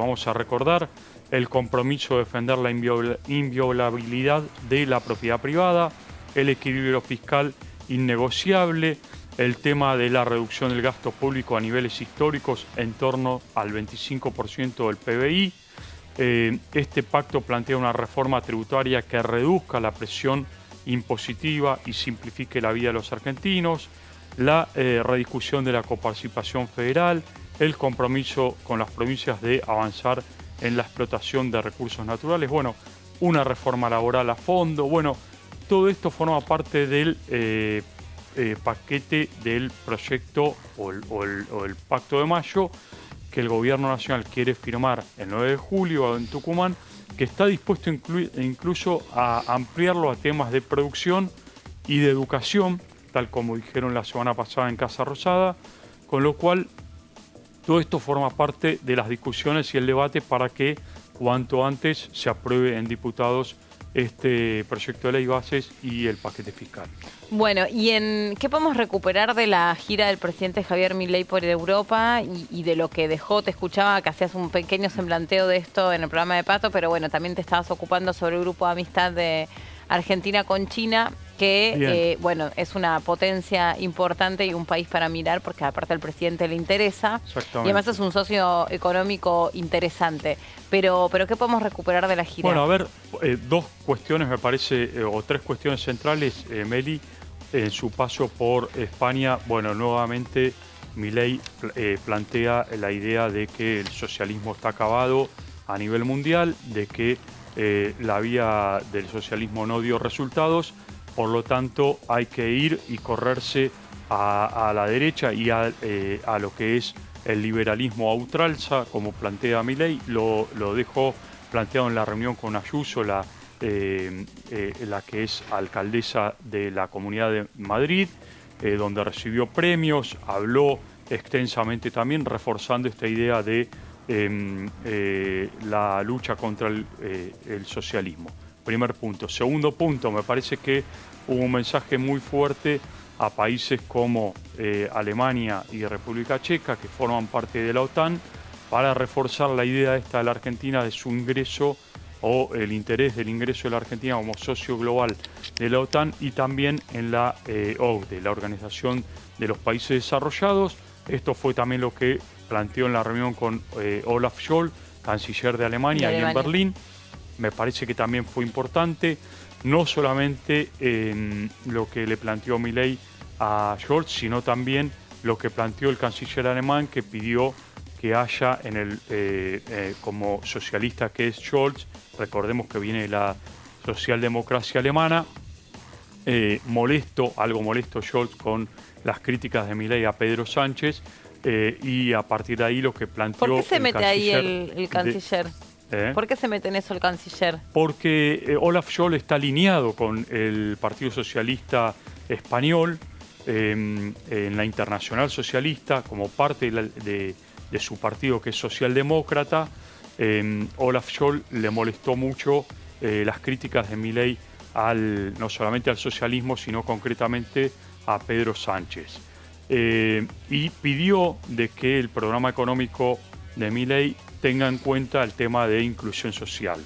vamos a recordar, el compromiso de defender la inviolabilidad de la propiedad privada, el equilibrio fiscal innegociable, el tema de la reducción del gasto público a niveles históricos en torno al 25% del PBI. Este pacto plantea una reforma tributaria que reduzca la presión impositiva y simplifique la vida de los argentinos, la rediscusión de la coparticipación federal, el compromiso con las provincias de avanzar en la explotación de recursos naturales, bueno, una reforma laboral a fondo, bueno, todo esto forma parte del paquete del proyecto o el Pacto de Mayo que el Gobierno Nacional quiere firmar el 9 de julio en Tucumán, que está dispuesto incluso a ampliarlo a temas de producción y de educación, tal como dijeron la semana pasada en Casa Rosada, con lo cual todo esto forma parte de las discusiones y el debate para que cuanto antes se apruebe en diputados este proyecto de ley bases y el paquete fiscal. Bueno, ¿y qué podemos recuperar de la gira del presidente Javier Milei por Europa y de lo que dejó? Te escuchaba que hacías un pequeño semblanteo de esto en el programa de Pato, pero bueno, también te estabas ocupando sobre el grupo de amistad de Argentina con China, que bueno, es una potencia importante y un país para mirar porque aparte al presidente le interesa y además es un socio económico interesante. Pero ¿qué podemos recuperar de la gira? Bueno, a ver, dos cuestiones me parece, o tres cuestiones centrales, Meli, en su paso por España. Bueno, nuevamente Milei plantea la idea de que el socialismo está acabado a nivel mundial, de que la vía del socialismo no dio resultados, por lo tanto hay que ir y correrse a la derecha y a lo que es el liberalismo a ultranza, como plantea Milei. Lo dejó planteado en la reunión con Ayuso, la que es alcaldesa de la Comunidad de Madrid, donde recibió premios, habló extensamente también reforzando esta idea de la lucha contra el socialismo. Primer punto. Segundo punto, me parece que hubo un mensaje muy fuerte a países como Alemania y República Checa, que forman parte de la OTAN, para reforzar la idea esta de la Argentina de su ingreso o el interés del ingreso de la Argentina como socio global de la OTAN y también en la OCDE, la Organización de los Países Desarrollados. Esto fue también lo que planteó en la reunión con Olaf Scholz, canciller de Alemania, y en Berlín. Me parece que también fue importante, no solamente lo que le planteó Milei a Scholz, sino también lo que planteó el canciller alemán, que pidió que haya en el como socialista que es Scholz, recordemos que viene de la socialdemocracia alemana, algo molesto Scholz con las críticas de Milei a Pedro Sánchez, y a partir de ahí lo que planteó... ¿Por qué se mete ahí el canciller? ¿Por qué se mete en eso el canciller? Porque Olaf Scholz está alineado con el Partido Socialista Español, en la Internacional Socialista, como parte de su partido que es socialdemócrata. Olaf Scholz le molestó mucho las críticas de Milei no solamente al socialismo, sino concretamente a Pedro Sánchez. Y pidió de que el programa económico de Milei tenga en cuenta el tema de inclusión social.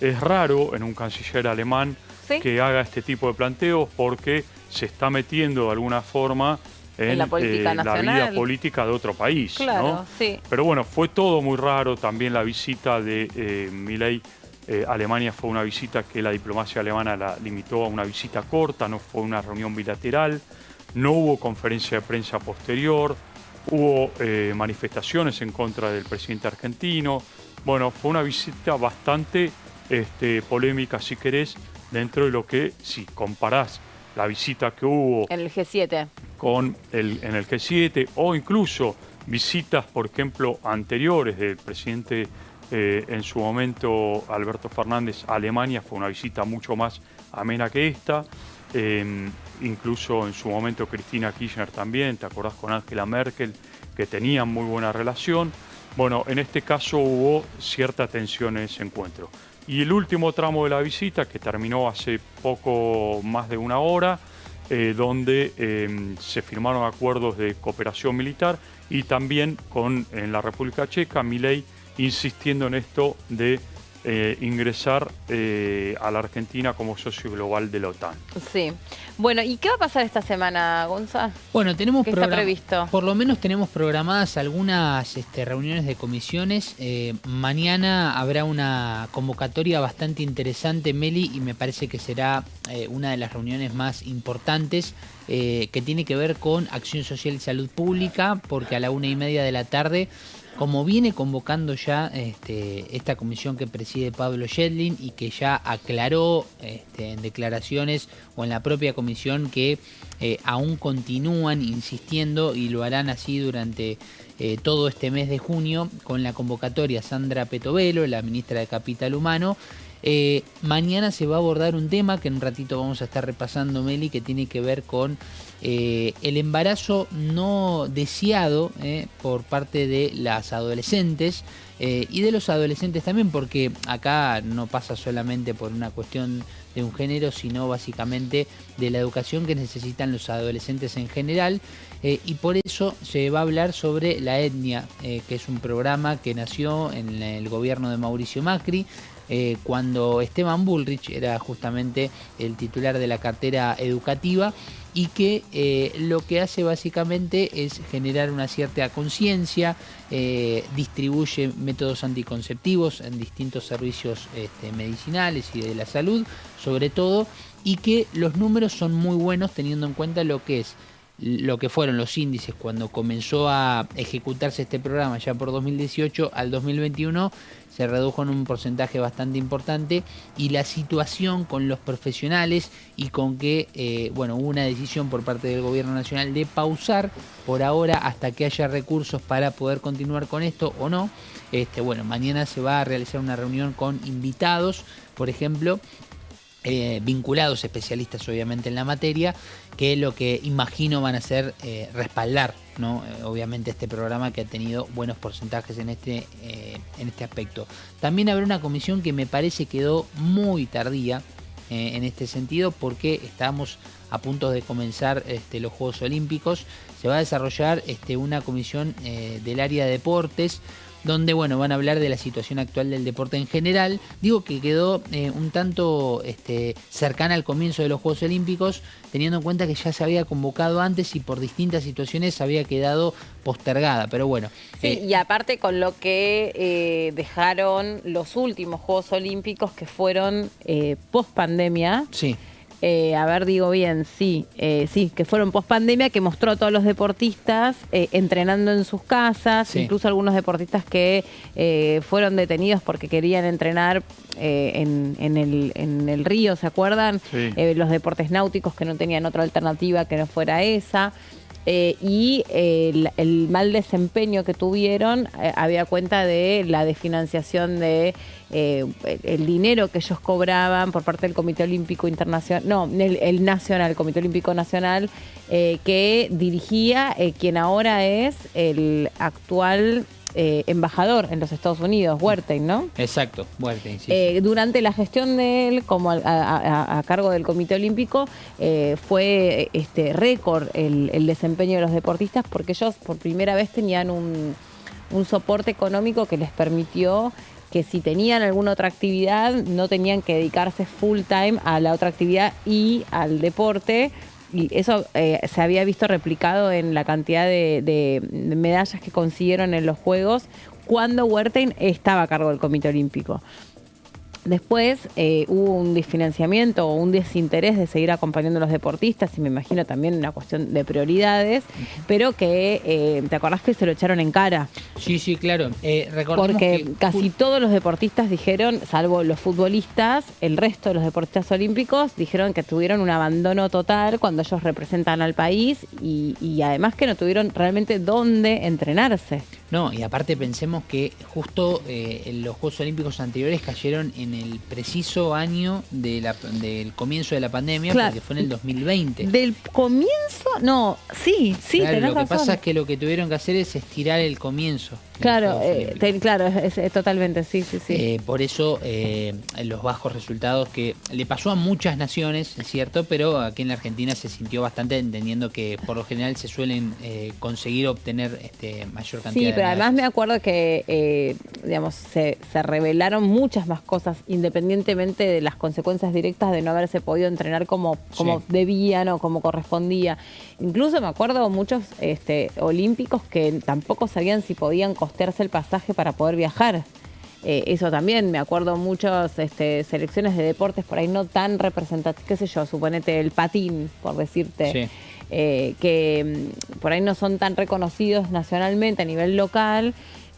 Es raro en un canciller alemán que haga este tipo de planteos porque se está metiendo de alguna forma en la vida política de otro país. Claro, ¿no? Sí. Pero bueno, fue todo muy raro. También la visita de Milei a Alemania fue una visita que la diplomacia alemana la limitó a una visita corta, no fue una reunión bilateral, no hubo conferencia de prensa posterior. Hubo manifestaciones en contra del presidente argentino. Bueno, fue una visita bastante polémica, si querés, dentro de lo que, si comparás la visita que hubo en el G7 en el G7 o incluso visitas, por ejemplo, anteriores del presidente en su momento Alberto Fernández a Alemania, fue una visita mucho más amena que esta. Incluso en su momento Cristina Kirchner también, ¿te acordás con Angela Merkel? Que tenían muy buena relación. Bueno, en este caso hubo cierta tensión en ese encuentro. Y el último tramo de la visita, que terminó hace poco más de una hora, donde se firmaron acuerdos de cooperación militar y también en la República Checa, Milei insistiendo en esto de ingresar a la Argentina como socio global de la OTAN. Sí. Bueno, ¿y qué va a pasar esta semana, Gonza? Bueno, tenemos ¿Qué está previsto? Por lo menos tenemos programadas algunas reuniones de comisiones. Mañana habrá una convocatoria bastante interesante, Meli, y me parece que será una de las reuniones más importantes que tiene que ver con Acción Social y Salud Pública, porque a la 1:30 de la tarde, como viene convocando ya esta comisión que preside Pablo Yedlin y que ya aclaró en declaraciones o en la propia comisión que aún continúan insistiendo y lo harán así durante todo este mes de junio con la convocatoria Sandra Petovelo, la ministra de Capital Humano. Mañana se va a abordar un tema que en un ratito vamos a estar repasando, Meli, que tiene que ver con el embarazo no deseado por parte de las adolescentes y de los adolescentes también, porque acá no pasa solamente por una cuestión de un género, sino básicamente de la educación que necesitan los adolescentes en general. Y por eso se va a hablar sobre la etnia, que es un programa que nació en el gobierno de Mauricio Macri, cuando Esteban Bullrich era justamente el titular de la cartera educativa, y que lo que hace básicamente es generar una cierta conciencia, distribuye métodos anticonceptivos en distintos servicios medicinales y de la salud, sobre todo, y que los números son muy buenos teniendo en cuenta lo que fueron los índices cuando comenzó a ejecutarse este programa ya por 2018 al 2021 se redujo en un porcentaje bastante importante, y la situación con los profesionales y con que hubo una decisión por parte del gobierno nacional de pausar por ahora hasta que haya recursos para poder continuar con esto o no. Mañana se va a realizar una reunión con invitados, por ejemplo, vinculados, especialistas obviamente en la materia, que lo que imagino van a hacer respaldar, ¿no? Obviamente este programa que ha tenido buenos porcentajes en este aspecto. También habrá una comisión que me parece quedó muy tardía en este sentido, porque estamos a punto de comenzar los Juegos Olímpicos. Se va a desarrollar una comisión del área de deportes, donde van a hablar de la situación actual del deporte en general. Digo que quedó un tanto cercana al comienzo de los Juegos Olímpicos, teniendo en cuenta que ya se había convocado antes y por distintas situaciones había quedado postergada, pero bueno. Sí, y aparte con lo que dejaron los últimos Juegos Olímpicos, que fueron post pandemia. Sí. Que fueron post pandemia, que mostró a todos los deportistas entrenando en sus casas, sí. Incluso algunos deportistas que fueron detenidos porque querían entrenar en el río, ¿se acuerdan? Sí. Los deportes náuticos que no tenían otra alternativa que no fuera esa. Y el mal desempeño que tuvieron había cuenta de la desfinanciación de el dinero que ellos cobraban por parte del Comité Olímpico Internacional, el Nacional, Comité Olímpico Nacional, que dirigía quien ahora es el actual embajador en los Estados Unidos, Wertheim, ¿no? Exacto, Wertheim, sí. Durante la gestión de él, como a cargo del Comité Olímpico, fue récord el desempeño de los deportistas, porque ellos por primera vez tenían un soporte económico que les permitió que si tenían alguna otra actividad, no tenían que dedicarse full time a la otra actividad y al deporte. Y eso se había visto replicado en la cantidad de medallas que consiguieron en los Juegos cuando Wertheim estaba a cargo del Comité Olímpico. Después hubo un desfinanciamiento o un desinterés de seguir acompañando a los deportistas, y me imagino también una cuestión de prioridades, pero que, ¿te acordás que se lo echaron en cara? Sí, claro. Porque casi todos los deportistas dijeron, salvo los futbolistas, el resto de los deportistas olímpicos dijeron que tuvieron un abandono total cuando ellos representan al país y además que no tuvieron realmente dónde entrenarse. No, y aparte pensemos que justo los Juegos Olímpicos anteriores cayeron en el preciso año del comienzo de la pandemia, Claro. porque fue en el 2020. Del comienzo, no, sí, Claro, tenés lo que razón. pasa es que lo que tuvieron que hacer es estirar el comienzo. de Claro, los Juegos Olímpicos. claro, es totalmente, sí. Por eso los bajos resultados que le pasó a muchas naciones, es cierto, pero aquí en la Argentina se sintió bastante, entendiendo que por lo general se suelen conseguir obtener mayor cantidad Sí, de pero además medallas. me acuerdo que, digamos, se revelaron muchas más cosas, independientemente de las consecuencias directas de no haberse podido entrenar como Sí. debían o como correspondía. Incluso me acuerdo muchos olímpicos que tampoco sabían si podían costearse el pasaje para poder viajar. Eso también, me acuerdo muchas selecciones de deportes por ahí no tan representativas, qué sé yo, suponete el patín, por decirte. Sí. Que por ahí no son tan reconocidos nacionalmente a nivel local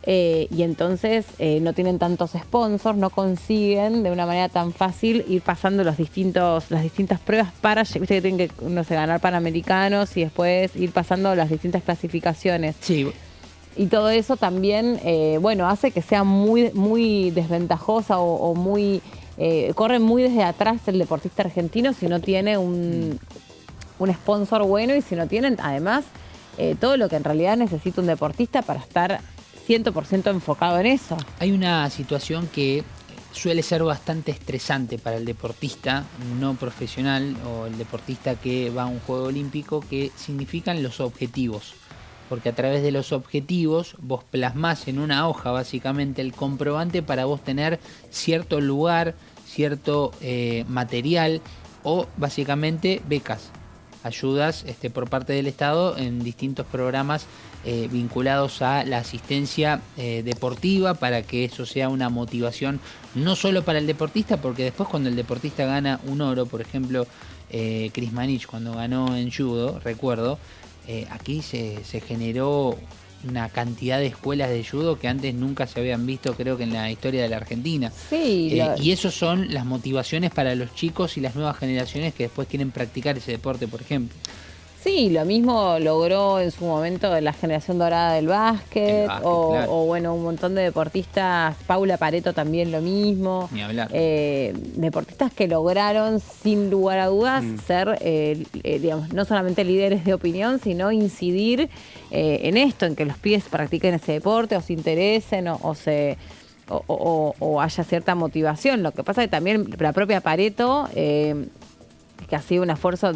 y entonces no tienen tantos sponsors, no consiguen de una manera tan fácil ir pasando las distintas pruebas para, viste que tienen que, no sé, ganar panamericanos y después ir pasando las distintas clasificaciones. Sí, Y todo eso también, hace que sea muy, muy desventajosa o muy... corre muy desde atrás el deportista argentino si no tiene un sponsor bueno y si no tienen, además, todo lo que en realidad necesita un deportista para estar 100% enfocado en eso. hay una situación que suele ser bastante estresante para el deportista no profesional o el deportista que va a un juego olímpico, que significan los objetivos. Porque a través de los objetivos vos plasmás en una hoja básicamente el comprobante para vos tener cierto lugar, cierto material o básicamente becas, ayudas por parte del Estado en distintos programas vinculados a la asistencia deportiva, para que eso sea una motivación no solo para el deportista, porque después cuando el deportista gana un oro, por ejemplo Chris Manich cuando ganó en judo, recuerdo, aquí se generó una cantidad de escuelas de judo que antes nunca se habían visto, creo que en la historia de la Argentina. Sí, Y eso son las motivaciones para los chicos y las nuevas generaciones que después quieren practicar ese deporte, por ejemplo. Sí, lo mismo logró en su momento la generación dorada del básquet, El básquet, claro. un montón de deportistas, Paula Pareto también lo mismo. Ni hablar. Deportistas que lograron, sin lugar a dudas, ser, digamos, no solamente líderes de opinión, sino incidir en esto, en que los pibes practiquen ese deporte o se interesen o haya cierta motivación. Lo que pasa es que también la propia Pareto... que ha sido un esfuerzo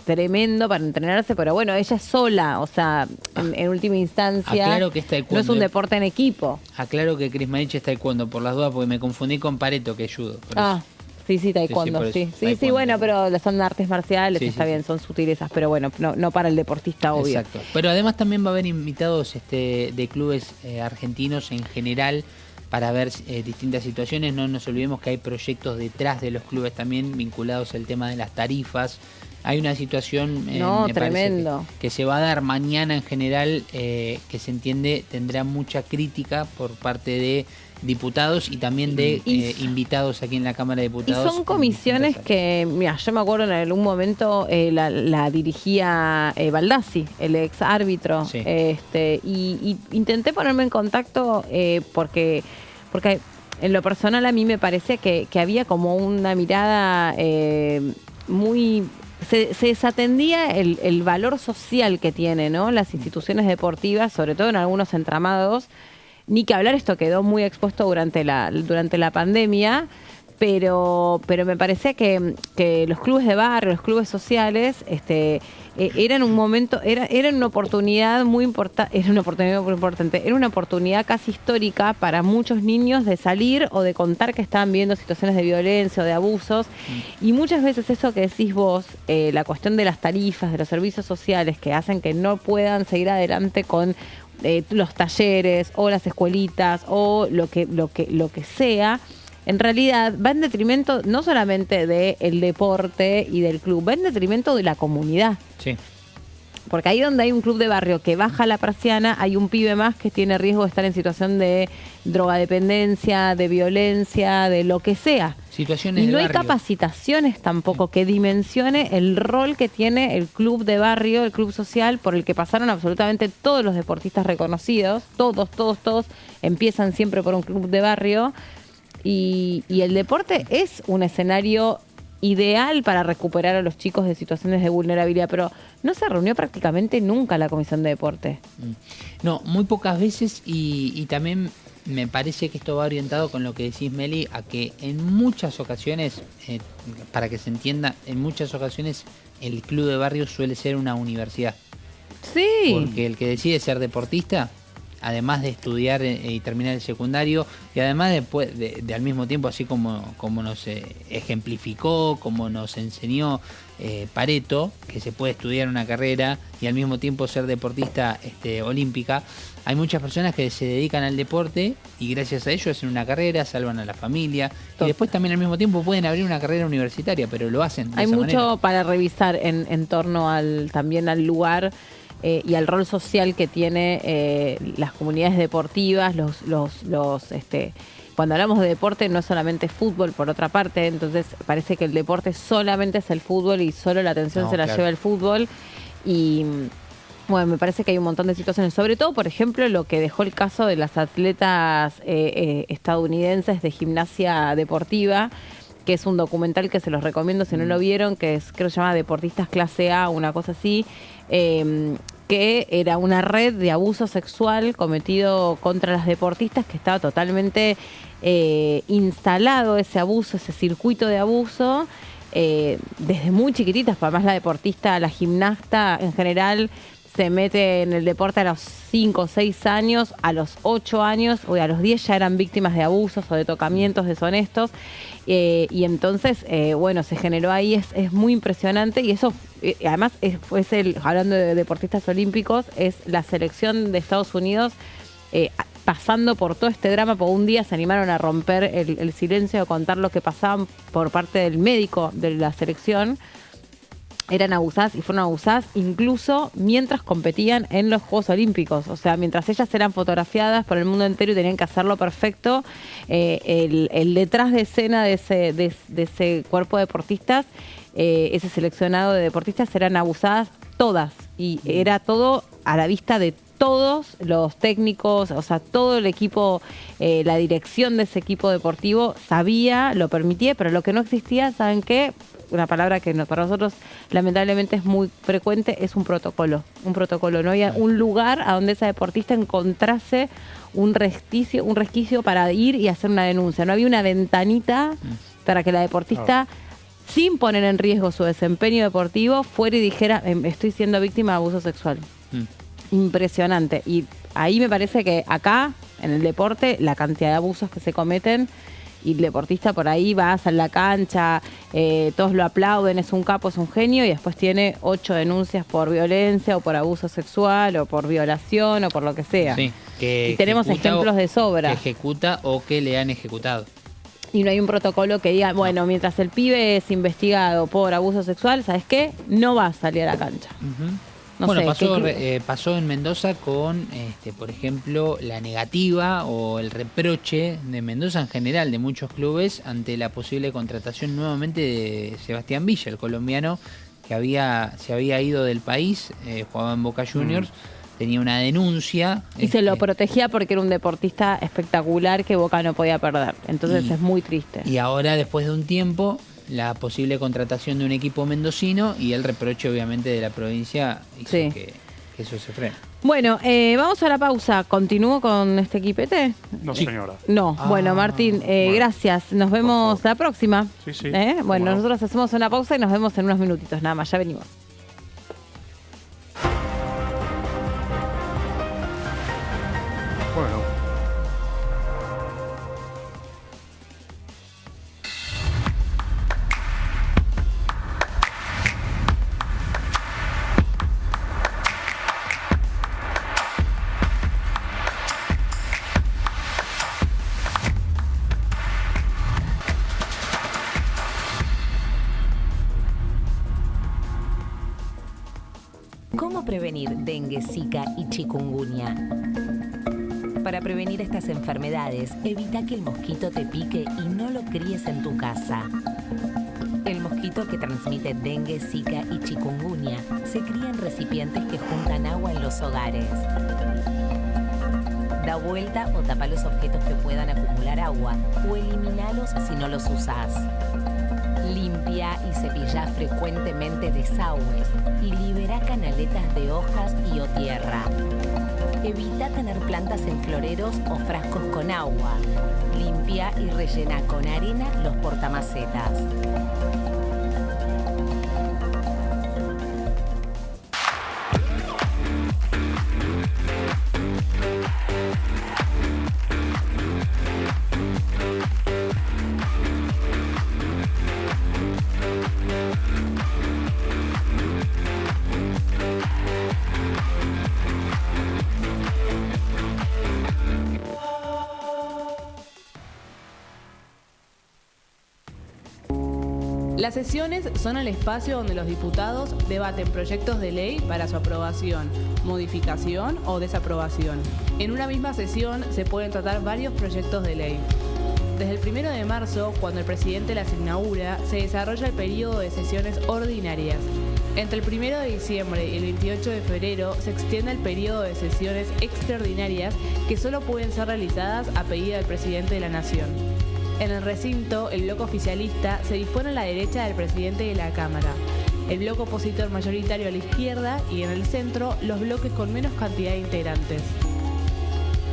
tremendo para entrenarse, pero bueno, ella es sola, o sea, en última instancia, Aclaro que es taekwondo. no es un deporte en equipo. Aclaro que Chris Manich es taekwondo, por las dudas, porque me confundí con Pareto, que es judo. Por eso. Sí, taekwondo, por eso, sí. Sí, taekwondo. bueno, pero son artes marciales, Sí, está sí, bien, son sutilezas, pero bueno, no para el deportista, obvio. Exacto. Pero además también va a haber invitados de clubes argentinos en general para ver distintas situaciones. No nos olvidemos que hay proyectos detrás de los clubes también vinculados al tema de las tarifas. Hay una situación me parece tremendo. que se va a dar mañana en general, que se entiende tendrá mucha crítica por parte de diputados y también de invitados aquí en la Cámara de Y Diputados. son comisiones que, mira, yo me acuerdo en algún momento la dirigía Baldassi, el ex árbitro, Sí. y intenté ponerme en contacto porque en lo personal a mí me parecía que había como una mirada muy... Se desatendía el valor social que tienen, ¿no?, las instituciones deportivas, sobre todo en algunos entramados. Ni que hablar, esto quedó muy expuesto durante la pandemia, pero me parecía que los clubes de barrio, los clubes sociales, eran un momento, era una oportunidad muy importante, era una oportunidad casi histórica para muchos niños de salir o de contar que estaban viviendo situaciones de violencia o de abusos. Y muchas veces eso que decís vos, la cuestión de las tarifas, de los servicios sociales que hacen que no puedan seguir adelante con los talleres o las escuelitas o lo que sea, en realidad va en detrimento no solamente del deporte y del club, va en detrimento de la comunidad. Sí. Porque ahí donde hay un club de barrio que baja la persiana, hay un pibe más que tiene riesgo de estar en situación de drogadependencia, de violencia, de lo que sea. Situaciones Y de no hay barrio. capacitaciones tampoco que dimensione el rol que tiene el club de barrio, el club social, por el que pasaron absolutamente todos los deportistas reconocidos. Todos empiezan siempre por un club de barrio. y el deporte es un escenario ideal para recuperar a los chicos de situaciones de vulnerabilidad, pero no se reunió prácticamente nunca la Comisión de Deporte. No, muy pocas veces y también me parece que esto va orientado con lo que decís, Meli, a que en muchas ocasiones, para que se entienda, en muchas ocasiones el club de barrio suele ser una universidad. Sí. Porque el que decide ser deportista, además de estudiar y terminar el secundario, y además después de al mismo tiempo, así como nos ejemplificó, como nos enseñó Pareto, que se puede estudiar una carrera y al mismo tiempo ser deportista olímpica, hay muchas personas que se dedican al deporte y gracias a ello hacen una carrera, salvan a la familia y después también al mismo tiempo pueden abrir una carrera universitaria, pero lo hacen de Hay esa mucho manera. para revisar en torno también al lugar y al rol social que tiene las comunidades deportivas, cuando hablamos de deporte no es solamente fútbol, por otra parte, entonces parece que el deporte solamente es el fútbol y solo la atención se la lleva el fútbol. Y bueno, me parece que hay un montón de situaciones, sobre todo, por ejemplo, lo que dejó el caso de las atletas estadounidenses de gimnasia deportiva, que es un documental que se los recomiendo si no lo vieron, que creo que se llama Deportistas Clase A, una cosa así, que era una red de abuso sexual cometido contra las deportistas, que estaba totalmente instalado ese abuso, ese circuito de abuso, desde muy chiquititas. Además, la deportista, la gimnasta en general, se mete en el deporte a los 5 o 6 años, a los 8 años o a los 10 ya eran víctimas de abusos o de tocamientos deshonestos. Y entonces, bueno, se generó ahí, es muy impresionante y eso, además, hablando de deportistas olímpicos, es la selección de Estados Unidos pasando por todo este drama, porque un día se animaron a romper el silencio, a contar lo que pasaban por parte del médico de la selección. Eran abusadas y fueron abusadas incluso mientras competían en los Juegos Olímpicos. O sea, mientras ellas eran fotografiadas por el mundo entero y tenían que hacerlo perfecto, el detrás de escena de ese cuerpo de deportistas, ese seleccionado de deportistas, eran abusadas todas. Y era todo a la vista de todos los técnicos, o sea, todo el equipo, la dirección de ese equipo deportivo sabía, lo permitía, pero lo que no existía, ¿saben qué? Una palabra que para nosotros lamentablemente es muy frecuente, es un protocolo. Un protocolo. No había un lugar a donde esa deportista encontrase un resquicio para ir y hacer una denuncia. No había una ventanita para que la deportista, sin poner en riesgo su desempeño deportivo, fuera y dijera, estoy siendo víctima de abuso sexual. Impresionante. Y ahí me parece que acá, en el deporte, la cantidad de abusos que se cometen, y el deportista por ahí va a la cancha, todos lo aplauden, es un capo, es un genio, y después tiene 8 denuncias por violencia o por abuso sexual o por violación o por lo que sea. Sí, y tenemos ejemplos de sobra. Que ejecuta o que le han ejecutado. Y no hay un protocolo que diga, bueno, mientras el pibe es investigado por abuso sexual, ¿sabes qué? No va a salir a la cancha. No bueno, sé, pasó en Mendoza con, por ejemplo, la negativa o el reproche de Mendoza en general, de muchos clubes, ante la posible contratación nuevamente de Sebastián Villa, el colombiano que se había ido del país, jugaba en Boca Juniors, tenía una denuncia. Y se lo protegía porque era un deportista espectacular que Boca no podía perder. Entonces es muy triste. Y ahora, después de un tiempo, la posible contratación de un equipo mendocino y el reproche obviamente de la provincia hizo que eso se frene. Bueno, vamos a la pausa. ¿Continúo con este equipete? No, señora. No. Bueno, Martín, gracias. Nos vemos la próxima. Sí. Bueno, nosotros hacemos una pausa y nos vemos en unos minutitos nada más. Ya venimos. Bueno. ¿Cómo prevenir dengue, zika y chikungunya? Para prevenir estas enfermedades, evita que el mosquito te pique y no lo críes en tu casa. El mosquito que transmite dengue, zika y chikungunya se cría en recipientes que juntan agua en los hogares. Da vuelta o tapa los objetos que puedan acumular agua o eliminalos si no los usás. Limpia y cepilla frecuentemente desagües y libera canaletas de hojas y o tierra. Evita tener plantas en floreros o frascos con agua. Limpia y rellena con arena los portamacetas. Las sesiones son el espacio donde los diputados debaten proyectos de ley para su aprobación, modificación o desaprobación. En una misma sesión se pueden tratar varios proyectos de ley. Desde el 1 de marzo, cuando el presidente las inaugura, se desarrolla el periodo de sesiones ordinarias. Entre el 1 de diciembre y el 28 de febrero se extiende el periodo de sesiones extraordinarias que solo pueden ser realizadas a pedido del presidente de la Nación. En el recinto, el bloque oficialista se dispone a la derecha del presidente de la Cámara, el bloque opositor mayoritario a la izquierda y en el centro los bloques con menos cantidad de integrantes.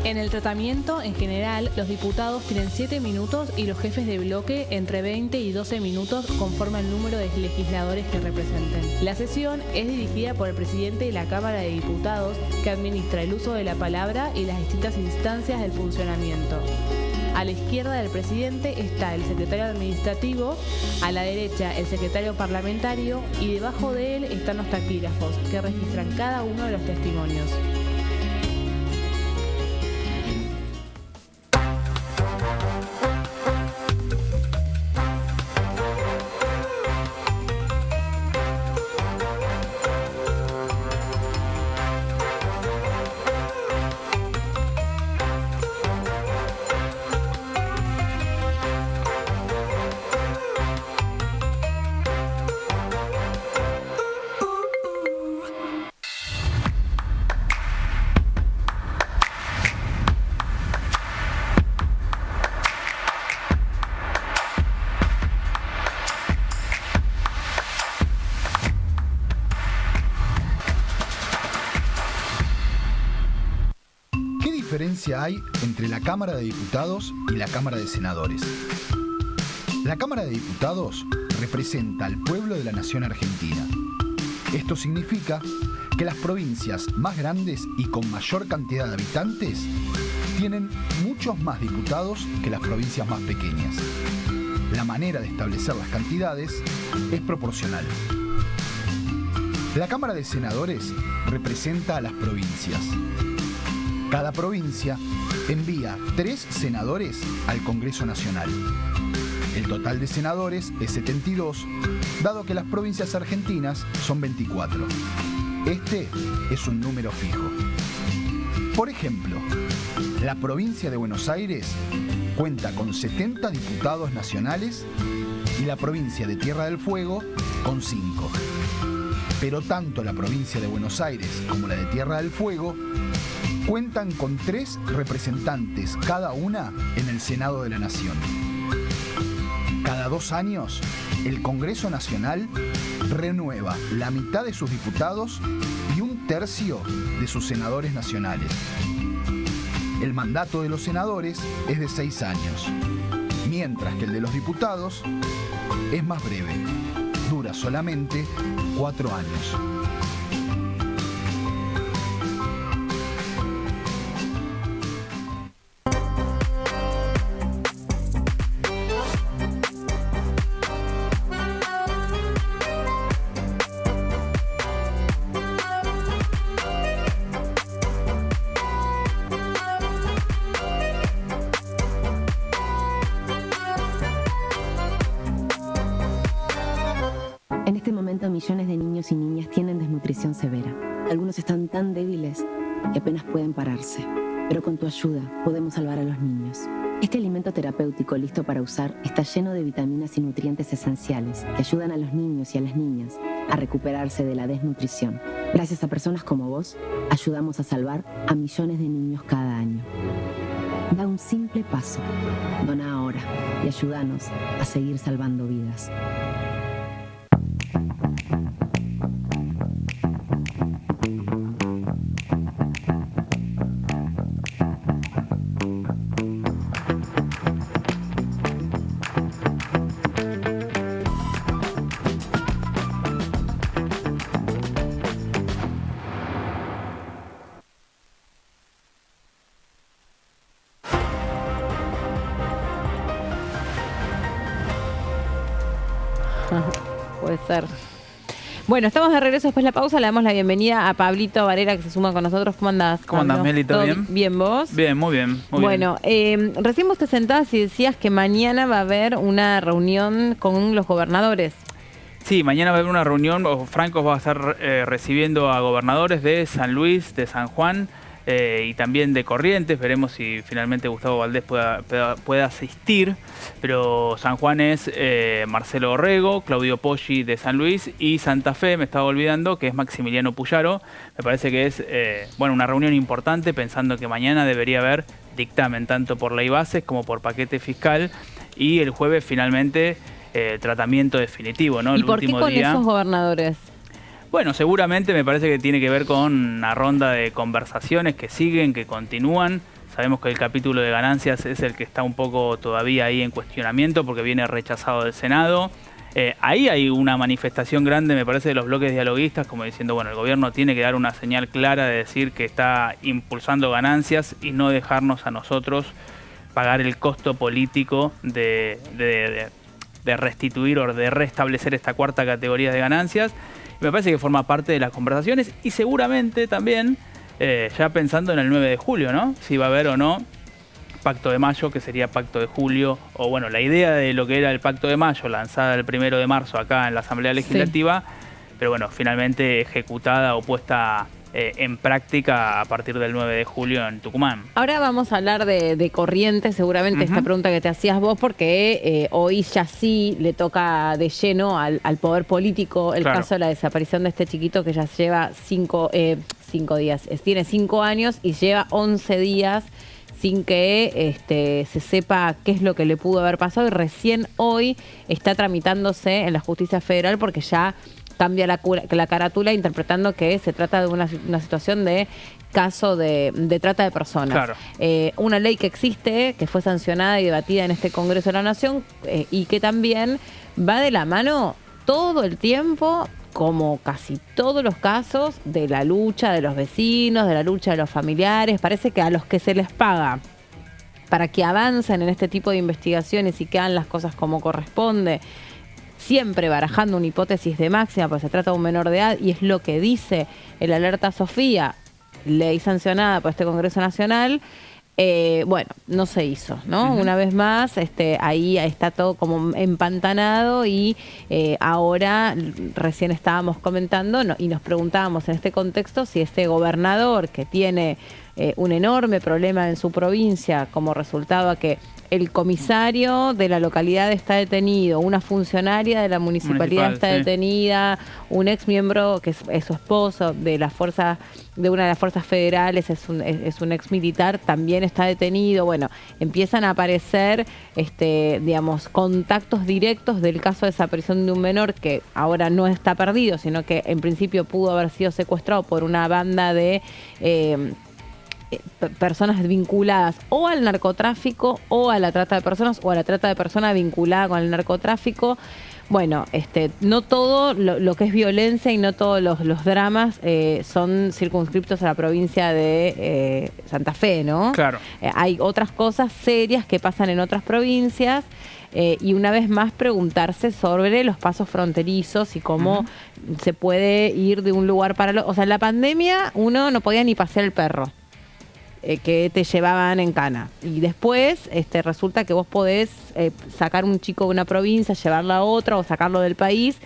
En el tratamiento, en general, los diputados tienen 7 minutos y los jefes de bloque entre 20 y 12 minutos conforme al número de legisladores que representen. La sesión es dirigida por el presidente de la Cámara de Diputados, que administra el uso de la palabra y las distintas instancias del funcionamiento. A la izquierda del presidente está el secretario administrativo, a la derecha el secretario parlamentario y debajo de él están los taquígrafos, que registran cada uno de los testimonios. ¿Qué diferencia hay entre la Cámara de Diputados y la Cámara de Senadores? La Cámara de Diputados representa al pueblo de la nación argentina. Esto significa que las provincias más grandes y con mayor cantidad de habitantes tienen muchos más diputados que las provincias más pequeñas. La manera de establecer las cantidades es proporcional. La Cámara de Senadores representa a las provincias. Cada provincia envía 3 senadores al Congreso Nacional. El total de senadores es 72, dado que las provincias argentinas son 24. Este es un número fijo. Por ejemplo, la provincia de Buenos Aires cuenta con 70 diputados nacionales y la provincia de Tierra del Fuego con 5. Pero tanto la provincia de Buenos Aires como la de Tierra del Fuego cuentan con 3 representantes cada una en el Senado de la Nación. Cada 2 años, el Congreso Nacional renueva la mitad de sus diputados y 1/3 de sus senadores nacionales. El mandato de los senadores es de 6 años, mientras que el de los diputados es más breve, dura solamente 4 años. En este momento millones de niños y niñas tienen desnutrición severa. Algunos están tan débiles que apenas pueden pararse. Pero con tu ayuda podemos salvar a los niños. Este alimento terapéutico listo para usar está lleno de vitaminas y nutrientes esenciales que ayudan a los niños y a las niñas a recuperarse de la desnutrición. Gracias a personas como vos, ayudamos a salvar a millones de niños cada año. Da un simple paso. Dona ahora y ayúdanos a seguir salvando vidas. Puede ser. Bueno, estamos de regreso después de la pausa. Le damos la bienvenida a Pablito Varela, que se suma con nosotros. ¿Cómo andás, Pablo? ¿Cómo andás, Meli? ¿Todo bien? ¿Bien vos? Bien, muy bien. Bueno, recién vos te sentabas y decías que mañana va a haber una reunión con los gobernadores. Sí, mañana va a haber una reunión. Franco va a estar recibiendo a gobernadores de San Luis, de San Juan y también de Corrientes. Veremos si finalmente Gustavo Valdés pueda asistir. Pero San Juan es Marcelo Orrego, Claudio Poggi de San Luis, y Santa Fe, me estaba olvidando, que es Maximiliano Puyaro. Me parece que es una reunión importante, pensando que mañana debería haber dictamen tanto por ley bases como por paquete fiscal, y el jueves finalmente tratamiento definitivo, ¿no? ¿Y por qué con esos gobernadores? Bueno, seguramente me parece que tiene que ver con una ronda de conversaciones que siguen, que continúan. Sabemos que el capítulo de ganancias es el que está un poco todavía ahí en cuestionamiento porque viene rechazado del Senado. Ahí hay una manifestación grande, me parece, de los bloques dialoguistas, como diciendo, bueno, el gobierno tiene que dar una señal clara de decir que está impulsando ganancias y no dejarnos a nosotros pagar el costo político de restituir o de restablecer esta cuarta categoría de ganancias. Me parece que forma parte de las conversaciones y seguramente también ya pensando en el 9 de julio, ¿no? Si va a haber o no Pacto de Mayo, que sería Pacto de Julio, o bueno, la idea de lo que era el Pacto de Mayo, lanzada el 1 de marzo acá en la Asamblea Legislativa, sí, pero bueno, finalmente ejecutada o puesta en práctica a partir del 9 de julio en Tucumán. Ahora vamos a hablar de Corrientes, seguramente esta pregunta que te hacías vos, porque hoy ya sí le toca de lleno al poder político el caso de la desaparición de este chiquito que ya lleva 5 días, tiene 5 años y lleva 11 días sin que se sepa qué es lo que le pudo haber pasado, y recién hoy está tramitándose en la justicia federal porque ya cambia la carátula interpretando que se trata de una situación de caso de trata de personas. Claro. Una ley que existe, que fue sancionada y debatida en este Congreso de la Nación y que también va de la mano todo el tiempo, como casi todos los casos, de la lucha de los vecinos, de la lucha de los familiares. Parece que a los que se les paga para que avancen en este tipo de investigaciones y que hagan las cosas como corresponde, siempre barajando una hipótesis de máxima, porque se trata de un menor de edad, y es lo que dice el Alerta Sofía, ley sancionada por este Congreso Nacional. Bueno, no se hizo, ¿no? Una vez más, ahí está todo como empantanado y ahora recién estábamos comentando y nos preguntábamos en este contexto si este gobernador que tiene un enorme problema en su provincia como resultado a que el comisario de la localidad está detenido, una funcionaria de la municipalidad está detenida, un ex miembro que es su esposo de una de las fuerzas federales, es un ex militar, también está detenido. Bueno, empiezan a aparecer contactos directos del caso de desaparición de un menor que ahora no está perdido, sino que en principio pudo haber sido secuestrado por una banda de personas vinculadas o al narcotráfico o a la trata de personas o a la trata de personas vinculada con el narcotráfico. Bueno, no todo lo que es violencia y no todos los dramas son circunscriptos a la provincia de Santa Fe, ¿no? Claro. Hay otras cosas serias que pasan en otras provincias y una vez más preguntarse sobre los pasos fronterizos y cómo se puede ir de un lugar para el otro. O sea, en la pandemia uno no podía ni pasear el perro que te llevaban en cana. Y después resulta que vos podés sacar un chico de una provincia, llevarlo a otra o sacarlo del país.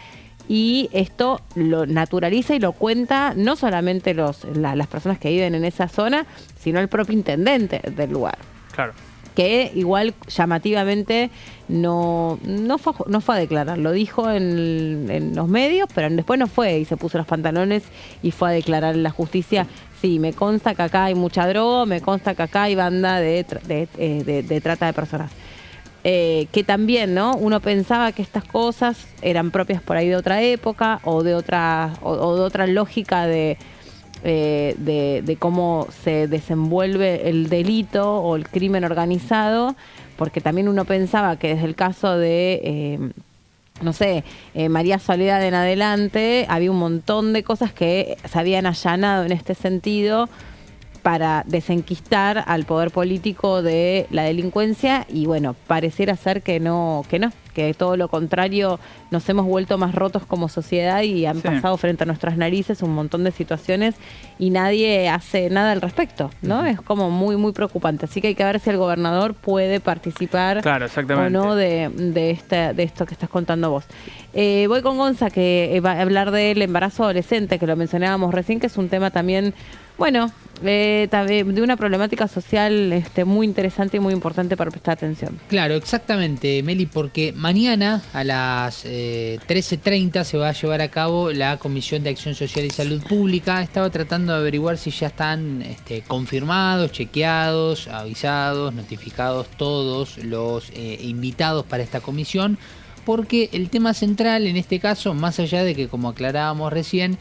Y esto lo naturaliza y lo cuenta no solamente las personas que viven en esa zona, sino el propio intendente del lugar. Claro. que igual llamativamente no fue a declarar, lo dijo en los medios, pero después no fue y se puso los pantalones y fue a declarar en la justicia. Sí, me consta que acá hay mucha droga, me consta que acá hay banda de trata de personas. Que también, ¿no? Uno pensaba que estas cosas eran propias por ahí de otra época o de otra lógica de cómo se desenvuelve el delito o el crimen organizado, porque también uno pensaba que desde el caso de, María Soledad en adelante, había un montón de cosas que se habían allanado en este sentido para desenquistar al poder político de la delincuencia y bueno, pareciera ser que no, que todo lo contrario, nos hemos vuelto más rotos como sociedad y han pasado frente a nuestras narices un montón de situaciones y nadie hace nada al respecto, ¿no? Es como muy, muy preocupante. Así que hay que ver si el gobernador puede participar o no de esto que estás contando vos. Voy con Gonza, que va a hablar del embarazo adolescente, que lo mencionábamos recién, que es un tema también, bueno, de una problemática social muy interesante y muy importante para prestar atención. Claro, exactamente, Meli, porque mañana a las 13:30 se va a llevar a cabo la Comisión de Acción Social y Salud Pública. Estaba tratando de averiguar si ya están confirmados, chequeados, avisados, notificados todos los invitados para esta comisión, porque el tema central en este caso, más allá de que, como aclarábamos recién,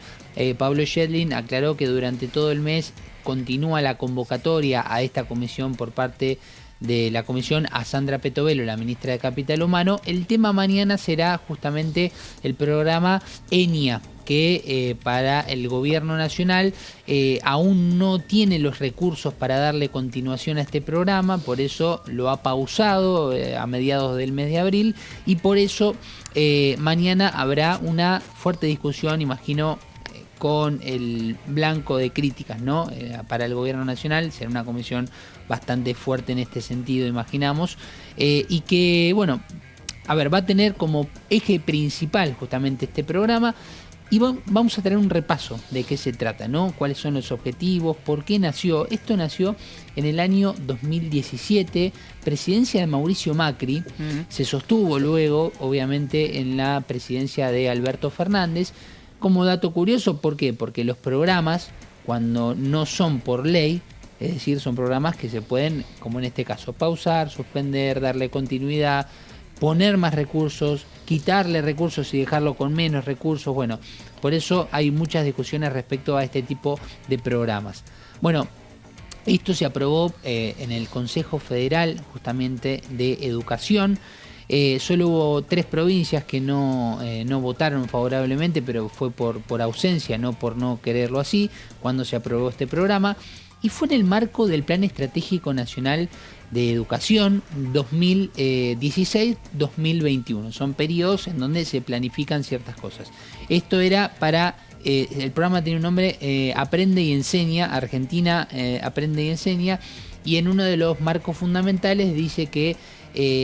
Pablo Yedlin aclaró que durante todo el mes continúa la convocatoria a esta comisión por parte de la comisión a Sandra Petovelo, la ministra de Capital Humano. El tema mañana será justamente el programa ENIA, que para el gobierno nacional aún no tiene los recursos para darle continuación a este programa, por eso lo ha pausado a mediados del mes de abril y por eso mañana habrá una fuerte discusión, imagino, con el blanco de críticas, ¿no? Para el gobierno nacional será una comisión bastante fuerte en este sentido, imaginamos, y que, bueno, va a tener como eje principal justamente este programa. Y vamos a tener un repaso de qué se trata, ¿no? Cuáles son los objetivos, por qué nació. Esto nació en el año 2017, presidencia de Mauricio Macri. Se sostuvo luego, obviamente, en la presidencia de Alberto Fernández. Como dato curioso, ¿por qué? Porque los programas, cuando no son por ley, es decir, son programas que se pueden, como en este caso, pausar, suspender, darle continuidad, poner más recursos, quitarle recursos y dejarlo con menos recursos. Bueno, por eso hay muchas discusiones respecto a este tipo de programas. Bueno, esto se aprobó en el Consejo Federal justamente de Educación. Solo hubo 3 provincias que no votaron favorablemente, pero fue por ausencia, no por no quererlo así, cuando se aprobó este programa. Y fue en el marco del Plan Estratégico Nacional de Educación 2016-2021. Son periodos en donde se planifican ciertas cosas. Esto era para... el programa tiene un nombre, Aprende y Enseña, Argentina Aprende y Enseña, y en uno de los marcos fundamentales dice que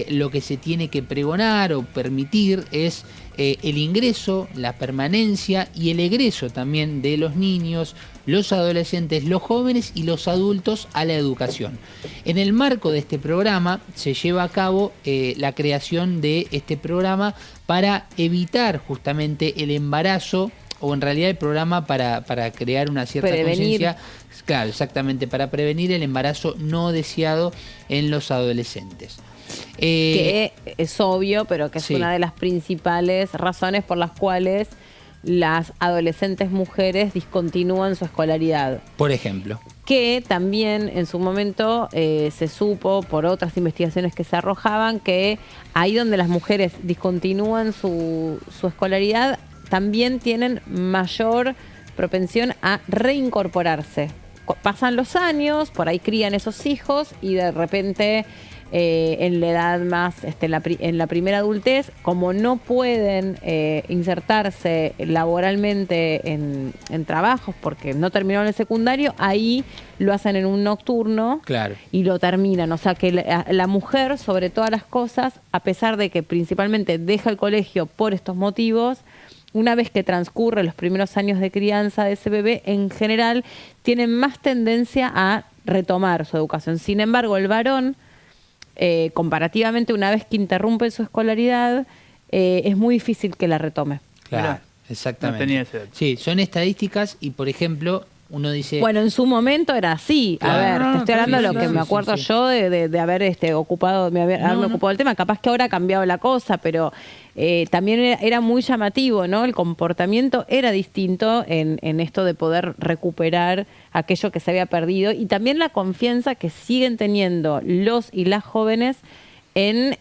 lo que se tiene que pregonar o permitir es el ingreso, la permanencia y el egreso también de los niños, los adolescentes, los jóvenes y los adultos a la educación. En el marco de este programa se lleva a cabo la creación de este programa para evitar justamente el embarazo, o en realidad el programa para crear una cierta conciencia, claro, exactamente, para prevenir el embarazo no deseado en los adolescentes. Que es obvio, pero que es una de las principales razones por las cuales las adolescentes mujeres discontinúan su escolaridad. Por ejemplo. Que también en su momento se supo por otras investigaciones que se arrojaban que ahí donde las mujeres discontinúan su escolaridad también tienen mayor propensión a reincorporarse. Pasan los años, por ahí crían esos hijos y de repente en la edad más, en la primera adultez, como no pueden insertarse laboralmente en trabajos porque no terminaron el secundario, ahí lo hacen en un nocturno. Claro. Y lo terminan. O sea que la mujer, sobre todas las cosas, a pesar de que principalmente deja el colegio por estos motivos, una vez que transcurre los primeros años de crianza de ese bebé, en general tienen más tendencia a retomar su educación. Sin embargo, el varón comparativamente una vez que interrumpe su escolaridad, es muy difícil que la retome. Claro, Mirá, exactamente. no tenía ese dato. Sí, son estadísticas y, por ejemplo, uno dice... Bueno, en su momento era así. A ver, te estoy hablando de lo que me acuerdo yo de haber ocupado, haberme ocupado el tema. Capaz que ahora ha cambiado la cosa, pero también era muy llamativo, ¿no? El comportamiento era distinto en esto de poder recuperar aquello que se había perdido y también la confianza que siguen teniendo los y las jóvenes en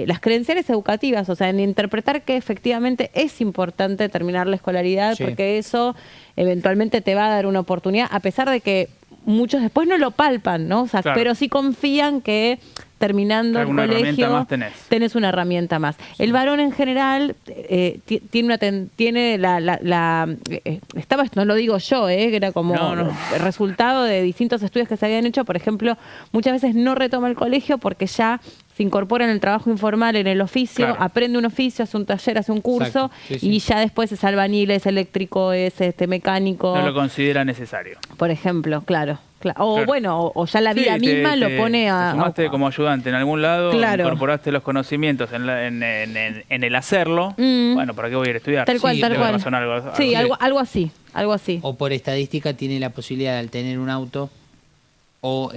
las credenciales educativas, o sea, en interpretar que efectivamente es importante terminar la escolaridad, porque eso eventualmente te va a dar una oportunidad, a pesar de que muchos después no lo palpan, ¿no? O sea, pero sí confían que terminando el colegio tenés una herramienta más. El varón en general tiene estaba, no lo digo yo, que era como resultado de distintos estudios que se habían hecho, por ejemplo, muchas veces no retoma el colegio porque ya se incorpora en el trabajo informal, en el oficio, aprende un oficio, hace un taller, hace un curso, y ya después es albañil, es eléctrico, es mecánico. No lo considera necesario. Por ejemplo, claro. O bueno, o ya la vida misma lo pone a... Te sumaste como ayudante en algún lado, incorporaste los conocimientos en el hacerlo. Bueno, ¿para qué voy a ir a estudiar? Tal cual, tal cual. Sí, algo así. O por estadística tiene la posibilidad de tener un auto o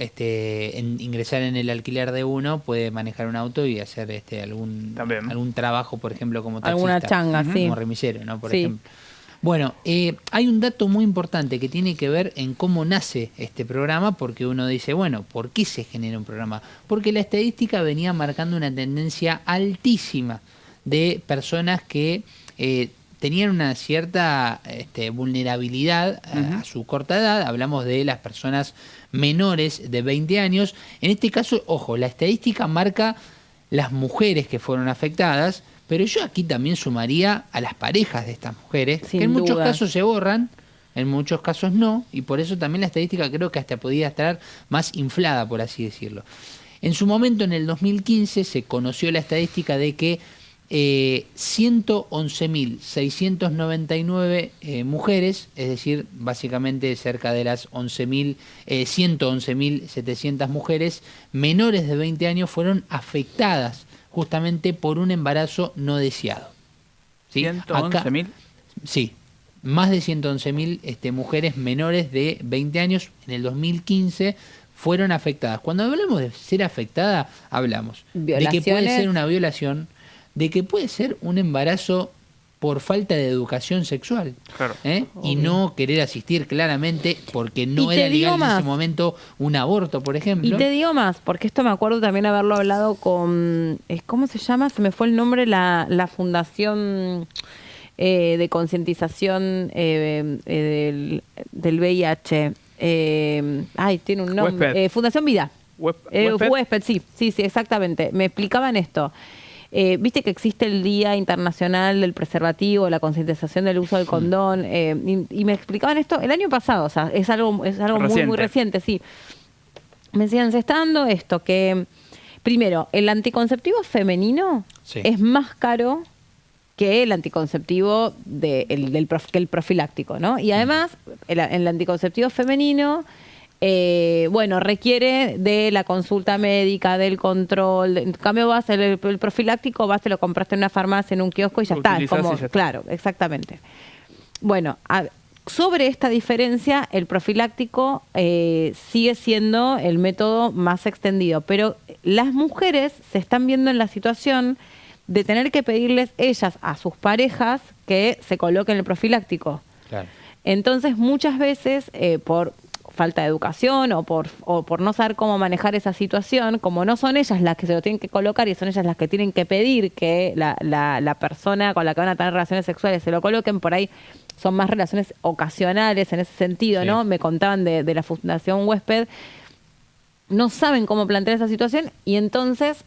ingresar en el alquiler de uno, puede manejar un auto y hacer algún trabajo, por ejemplo, como taxista. Alguna changa, como remisero, ¿no? Por ejemplo. Bueno, hay un dato muy importante que tiene que ver en cómo nace este programa, porque uno dice, bueno, ¿por qué se genera un programa? Porque la estadística venía marcando una tendencia altísima de personas que tenían una cierta vulnerabilidad a su corta edad. Hablamos de las personas menores de 20 años. En este caso, ojo, la estadística marca las mujeres que fueron afectadas, pero yo aquí también sumaría a las parejas de estas mujeres, que en muchos casos se borran, en muchos casos no, y por eso también la estadística creo que hasta podía estar más inflada, por así decirlo. En su momento, en el 2015, se conoció la estadística de que 111.699 mujeres, es decir, básicamente cerca de las 111.700 mujeres menores de 20 años fueron afectadas justamente por un embarazo no deseado. ¿Sí? ¿111.000? Sí, más de 111.000 mujeres menores de 20 años en el 2015 fueron afectadas. Cuando hablamos de ser afectada, hablamos de que puede ser una violación, de que puede ser un embarazo por falta de educación sexual, y no querer asistir claramente porque no era legal en ese momento un aborto, por ejemplo. Y te digo más, porque esto me acuerdo también haberlo hablado con, ¿cómo se llama? Se me fue el nombre, la Fundación de Concientización del VIH. Tiene un nombre. Fundación Vida. Huésped, sí, exactamente. Me explicaban esto. Viste que existe el Día Internacional del Preservativo, la concientización del uso del condón, y me explicaban esto el año pasado, o sea, es algo muy, muy reciente, sí. Me decían, se está dando esto, que primero, el anticonceptivo femenino es más caro que el anticonceptivo que el profiláctico, ¿no? Y además, el anticonceptivo femenino... requiere de la consulta médica, del control. En cambio, el profiláctico, te lo compraste en una farmacia, en un kiosco y ya está. Claro, exactamente. Bueno, sobre esta diferencia, el profiláctico sigue siendo el método más extendido, pero las mujeres se están viendo en la situación de tener que pedirles ellas a sus parejas que se coloquen el profiláctico. Claro. Entonces, muchas veces, por falta de educación o por no saber cómo manejar esa situación, como no son ellas las que se lo tienen que colocar y son ellas las que tienen que pedir que la persona con la que van a tener relaciones sexuales se lo coloquen, por ahí son más relaciones ocasionales en ese sentido, ¿no? Me contaban de la Fundación Huésped, no saben cómo plantear esa situación y entonces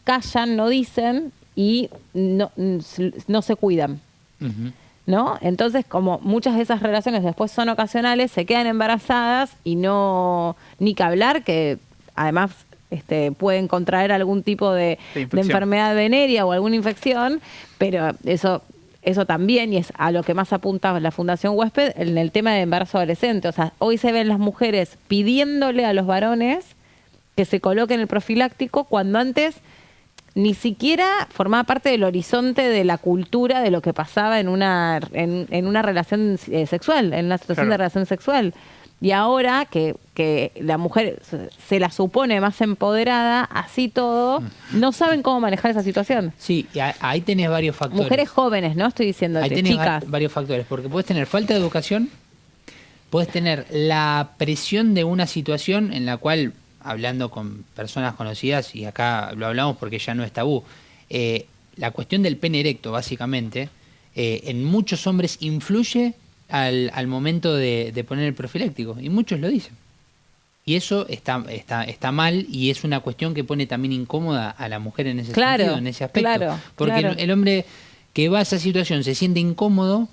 callan, no dicen y no se cuidan. ¿No? Entonces, como muchas de esas relaciones después son ocasionales, se quedan embarazadas y ni que hablar que además pueden contraer algún tipo de enfermedad venérea o alguna infección, pero eso también, y es a lo que más apunta la Fundación Huésped, en el tema de embarazo adolescente. O sea, hoy se ven las mujeres pidiéndole a los varones que se coloque en el profiláctico cuando antes ni siquiera formaba parte del horizonte de la cultura de lo que pasaba en una relación sexual, en una situación de relación sexual. Y ahora que la mujer se la supone más empoderada, así todo, no saben cómo manejar esa situación. Sí, y ahí tenés varios factores. Mujeres jóvenes, ¿no? Estoy diciendo, ahí tenés chicas. varios factores, porque puedes tener falta de educación, puedes tener la presión de una situación en la cual, hablando con personas conocidas, y acá lo hablamos porque ya no es tabú, la cuestión del pene erecto, básicamente, en muchos hombres influye al momento de poner el profiláctico, y muchos lo dicen. Y eso está mal, y es una cuestión que pone también incómoda a la mujer en ese sentido, en ese aspecto. Porque el hombre que va a esa situación se siente incómodo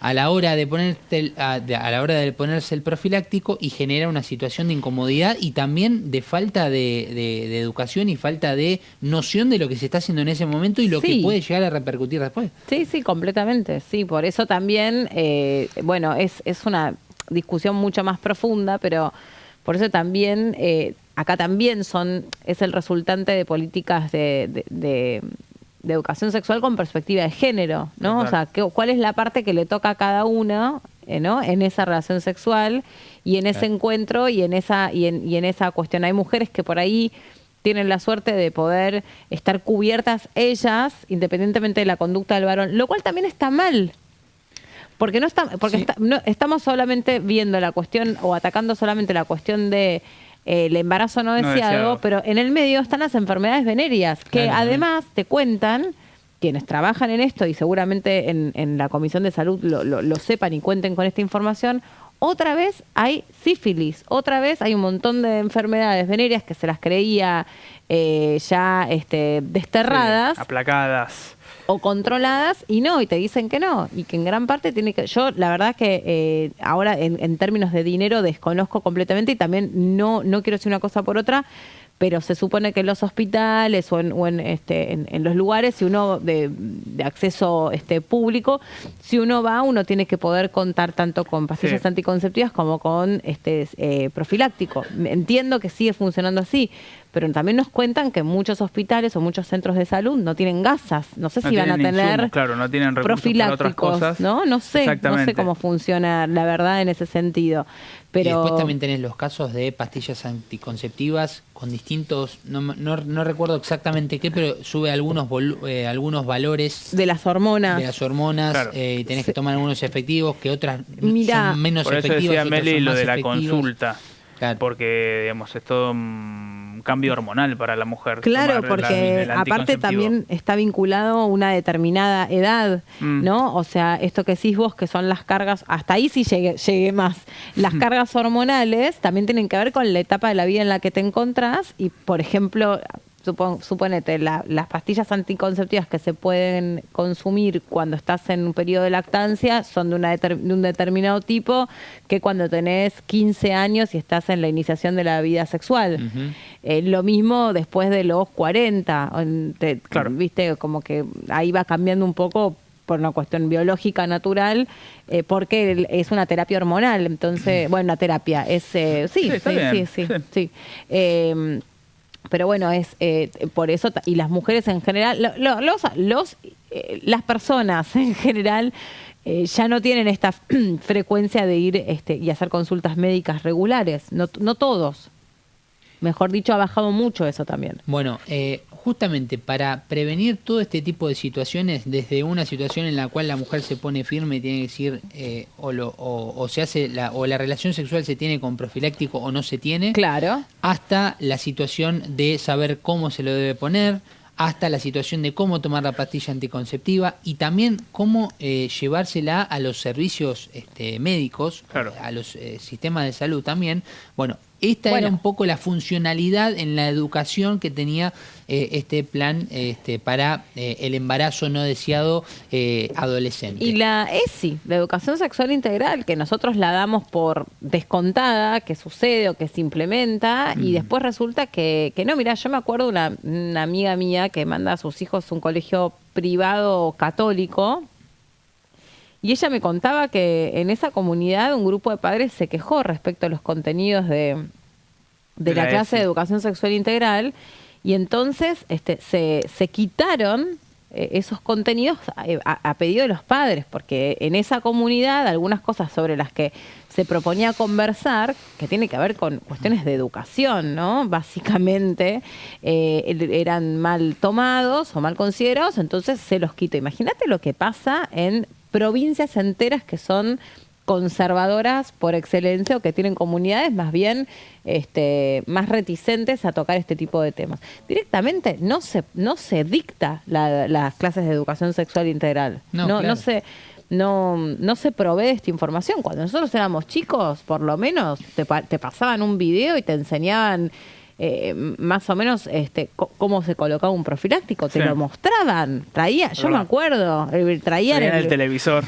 a la hora de ponerse el profiláctico, y genera una situación de incomodidad y también de falta de educación y falta de noción de lo que se está haciendo en ese momento y lo que puede llegar a repercutir después. Sí, completamente. Sí, por eso también, bueno, es una discusión mucho más profunda, pero por eso también, acá también es el resultante de políticas de educación sexual con perspectiva de género, ¿no? Claro. O sea, ¿cuál es la parte que le toca a cada uno, ¿no? En esa relación sexual y en ese encuentro y en esa cuestión. Hay mujeres que por ahí tienen la suerte de poder estar cubiertas ellas, independientemente de la conducta del varón, lo cual también está mal. Porque no estamos solamente viendo la cuestión o atacando solamente la cuestión de el embarazo no deseado, pero en el medio están las enfermedades venéreas, que además te cuentan, quienes trabajan en esto y seguramente en la Comisión de Salud lo sepan y cuenten con esta información, otra vez hay sífilis, otra vez hay un montón de enfermedades venéreas que se las creía ya desterradas. Sí, aplacadas. O controladas, y te dicen que no, y que en gran parte tiene que... Yo, la verdad que ahora en términos de dinero desconozco completamente, y también no quiero decir una cosa por otra, pero se supone que en los hospitales o en los lugares, si uno de acceso público, si uno va, uno tiene que poder contar tanto con pastillas anticonceptivas como con profiláctico. Entiendo que sigue funcionando así, pero también nos cuentan que muchos hospitales o muchos centros de salud no tienen gasas, no sé si van a tener no tienen recursos para otras cosas. No sé cómo funciona la verdad en ese sentido. Pero... Y después también tenés los casos de pastillas anticonceptivas con distintos, no recuerdo exactamente qué, pero sube algunos valores de las hormonas. Claro. Y tenés que tomar algunos efectivos, que otras son menos por eso efectivas. Decía Meli lo de la consulta. Claro. Porque, digamos, es todo un cambio hormonal para la mujer. Claro, porque aparte también está vinculado a una determinada edad, ¿no? O sea, esto que decís vos, que son las cargas, hasta ahí sí llegué más. Las cargas hormonales también tienen que ver con la etapa de la vida en la que te encontrás y, por ejemplo... Suponete, las pastillas anticonceptivas que se pueden consumir cuando estás en un periodo de lactancia son de un determinado tipo que cuando tenés 15 años y estás en la iniciación de la vida sexual. Lo mismo después de los 40. Claro. Viste, como que ahí va cambiando un poco por una cuestión biológica natural, porque es una terapia hormonal. Entonces, bueno, una terapia es... sí. Pero bueno, es por eso, y las mujeres en general, las personas en general ya no tienen esta frecuencia de ir y hacer consultas médicas regulares, no todos. Mejor dicho, ha bajado mucho eso también. Bueno, justamente para prevenir todo este tipo de situaciones, desde una situación en la cual la mujer se pone firme y tiene que decir o se hace o la relación sexual se tiene con profiláctico o no se tiene, claro, hasta la situación de saber cómo se lo debe poner, hasta la situación de cómo tomar la pastilla anticonceptiva y también cómo llevársela a los servicios médicos, claro, a los sistemas de salud también. Bueno, esta era un poco la funcionalidad en la educación que tenía este plan para el embarazo no deseado adolescente. Y la ESI, la educación sexual integral, que nosotros la damos por descontada, que sucede o que se implementa, y después resulta que no. Mirá, yo me acuerdo de una amiga mía que manda a sus hijos a un colegio privado católico, y ella me contaba que en esa comunidad un grupo de padres se quejó respecto a los contenidos de de la clase de educación sexual integral, y entonces se quitaron esos contenidos a pedido de los padres, porque en esa comunidad algunas cosas sobre las que se proponía conversar, que tiene que ver con cuestiones de educación, ¿no? Básicamente eran mal tomados o mal considerados, entonces se los quitó. Imagínate lo que pasa en provincias enteras que son conservadoras por excelencia o que tienen comunidades más bien más reticentes a tocar este tipo de temas. Directamente no se dicta las clases de educación sexual integral. No se provee esta información. Cuando nosotros éramos chicos, por lo menos te pasaban un video y te enseñaban más o menos cómo se colocaba un profiláctico. Te lo mostraban. Yo me acuerdo, traían el televisor.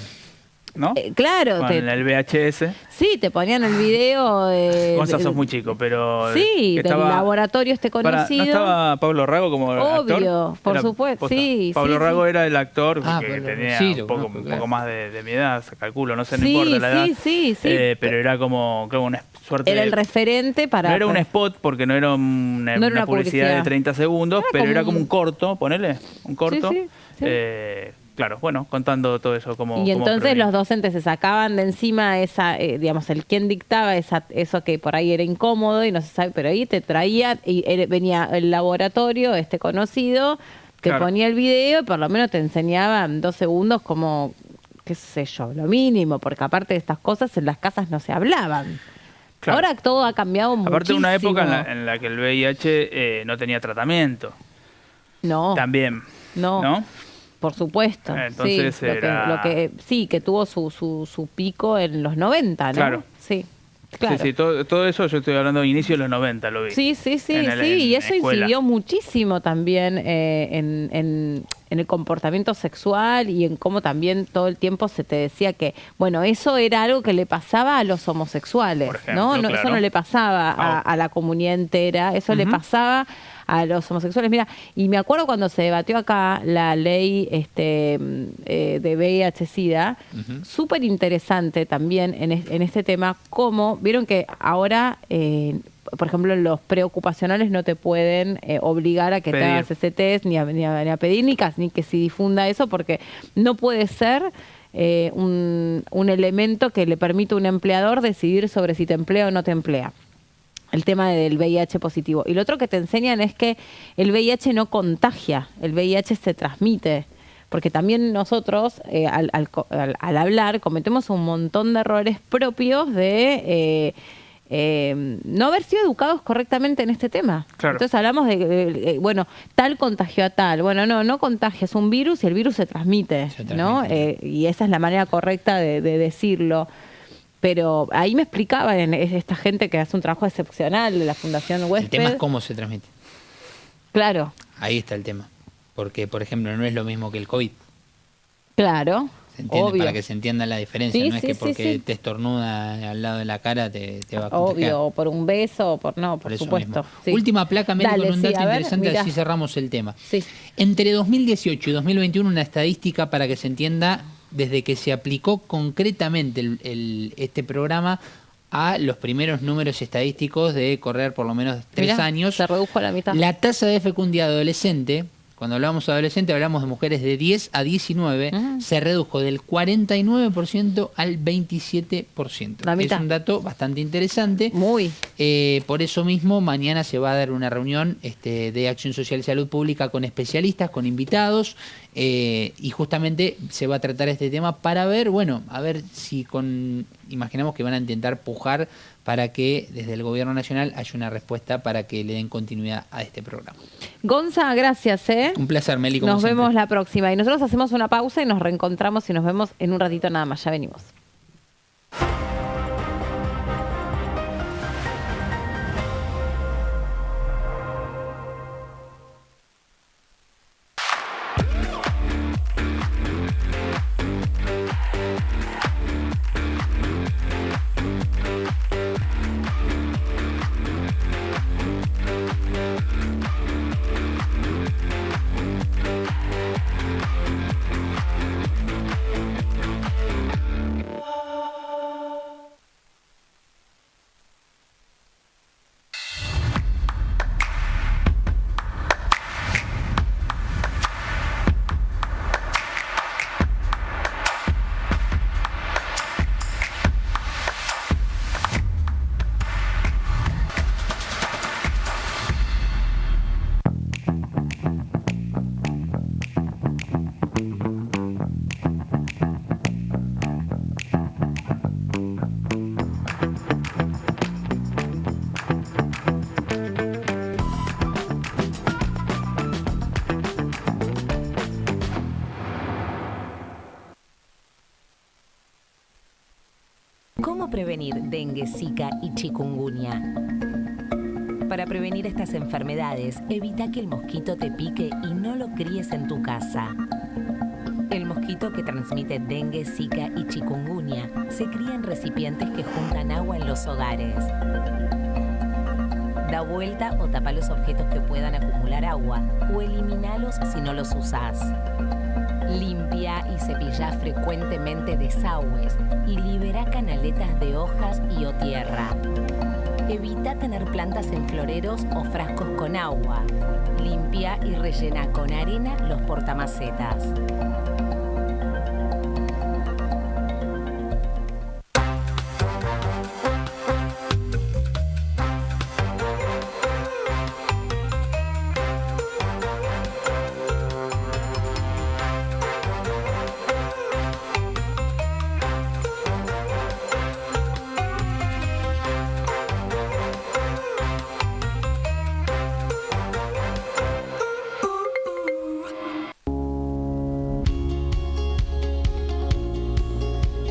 ¿No? Claro. Con el VHS. Sí, te ponían el video de... Gonzalo, sos muy chico, pero... Sí, del laboratorio conocido. ¿No estaba Pablo Rago como actor? Obvio, por supuesto, sí. Pablo Rago era el actor que tenía un poco más de mi edad, se calculo, no sé, no importa la edad. Sí. Pero era como una suerte era el referente para... No era un spot, porque no era una publicidad de 30 segundos, pero era como un corto, ponele, un corto. Sí. Claro, bueno, contando todo eso como... Y entonces los docentes se sacaban de encima esa, digamos, quien dictaba eso que por ahí era incómodo y no se sabe, pero ahí te traía, y venía el laboratorio conocido, te ponía el video y por lo menos te enseñaba en 2 segundos como, qué sé yo, lo mínimo, porque aparte de estas cosas en las casas no se hablaban. Claro. Ahora todo ha cambiado muchísimo. Aparte de una época en la que el VIH no tenía tratamiento. No. También. ¿No? Por supuesto. Entonces sí, que tuvo su pico en los 90, ¿no? Claro. Sí. Claro. Sí, todo eso yo estoy hablando de inicio de los 90, lo vi. Sí, y eso incidió muchísimo también en el comportamiento sexual y en cómo también todo el tiempo se te decía que, bueno, eso era algo que le pasaba a los homosexuales, por ejemplo, ¿no? Claro. Eso no le pasaba a la comunidad entera, eso le pasaba a los homosexuales. Mira, y me acuerdo cuando se debatió acá la ley de VIH-Sida, súper interesante también en este tema, cómo vieron que ahora, por ejemplo, los preocupacionales no te pueden obligar a que te hagas ese test, ni a pedir, ni que se difunda eso, porque no puede ser un elemento que le permita a un empleador decidir sobre si te emplea o no te emplea. El tema del VIH positivo. Y lo otro que te enseñan es que el VIH no contagia, el VIH se transmite. Porque también nosotros, al hablar, cometemos un montón de errores propios de no haber sido educados correctamente en este tema. Claro. Entonces hablamos de, bueno, tal contagió a tal. Bueno, no contagia, es un virus y el virus se transmite, ¿no? Y esa es la manera correcta de decirlo. Pero ahí me explicaban esta gente que hace un trabajo excepcional de la Fundación Huésped. El tema es cómo se transmite. Claro. Ahí está el tema. Porque, por ejemplo, no es lo mismo que el COVID. Claro. ¿Se entiende? Obvio. Para que se entienda la diferencia. No es que porque te estornuda al lado de la cara te va a contagiar. Obvio, o por un beso, por supuesto. Sí. Última placa, Meli, con un dato interesante, así cerramos el tema. Sí. Entre 2018 y 2021, una estadística para que se entienda, desde que se aplicó concretamente este programa a los primeros números estadísticos de correr por lo menos 3 años. Se redujo a la mitad. La tasa de fecundidad adolescente, cuando hablamos de adolescente hablamos de mujeres de 10 a 19, se redujo del 49% al 27%. La mitad. Es un dato bastante interesante. Muy. Por eso mismo, mañana se va a dar una reunión de Acción Social y Salud Pública con especialistas, con invitados, y justamente se va a tratar este tema para ver, a ver si imaginamos que van a intentar pujar para que desde el Gobierno Nacional haya una respuesta para que le den continuidad a este programa. Gonza, gracias. Un placer, Meli. Nos vemos la próxima. Y nosotros hacemos una pausa y nos reencontramos y nos vemos en un ratito nada más. Ya venimos. prevenir dengue, zika y chikungunya? Para prevenir estas enfermedades, evita que el mosquito te pique y no lo críes en tu casa. El mosquito que transmite dengue, zika y chikungunya se cría en recipientes que juntan agua en los hogares. Da vuelta o tapa los objetos que puedan acumular agua o eliminalos si no los usás. Limpia y cepilla frecuentemente desagües y libera canaletas de hojas y o tierra. Evita tener plantas en floreros o frascos con agua. Limpia y rellena con arena los portamacetas.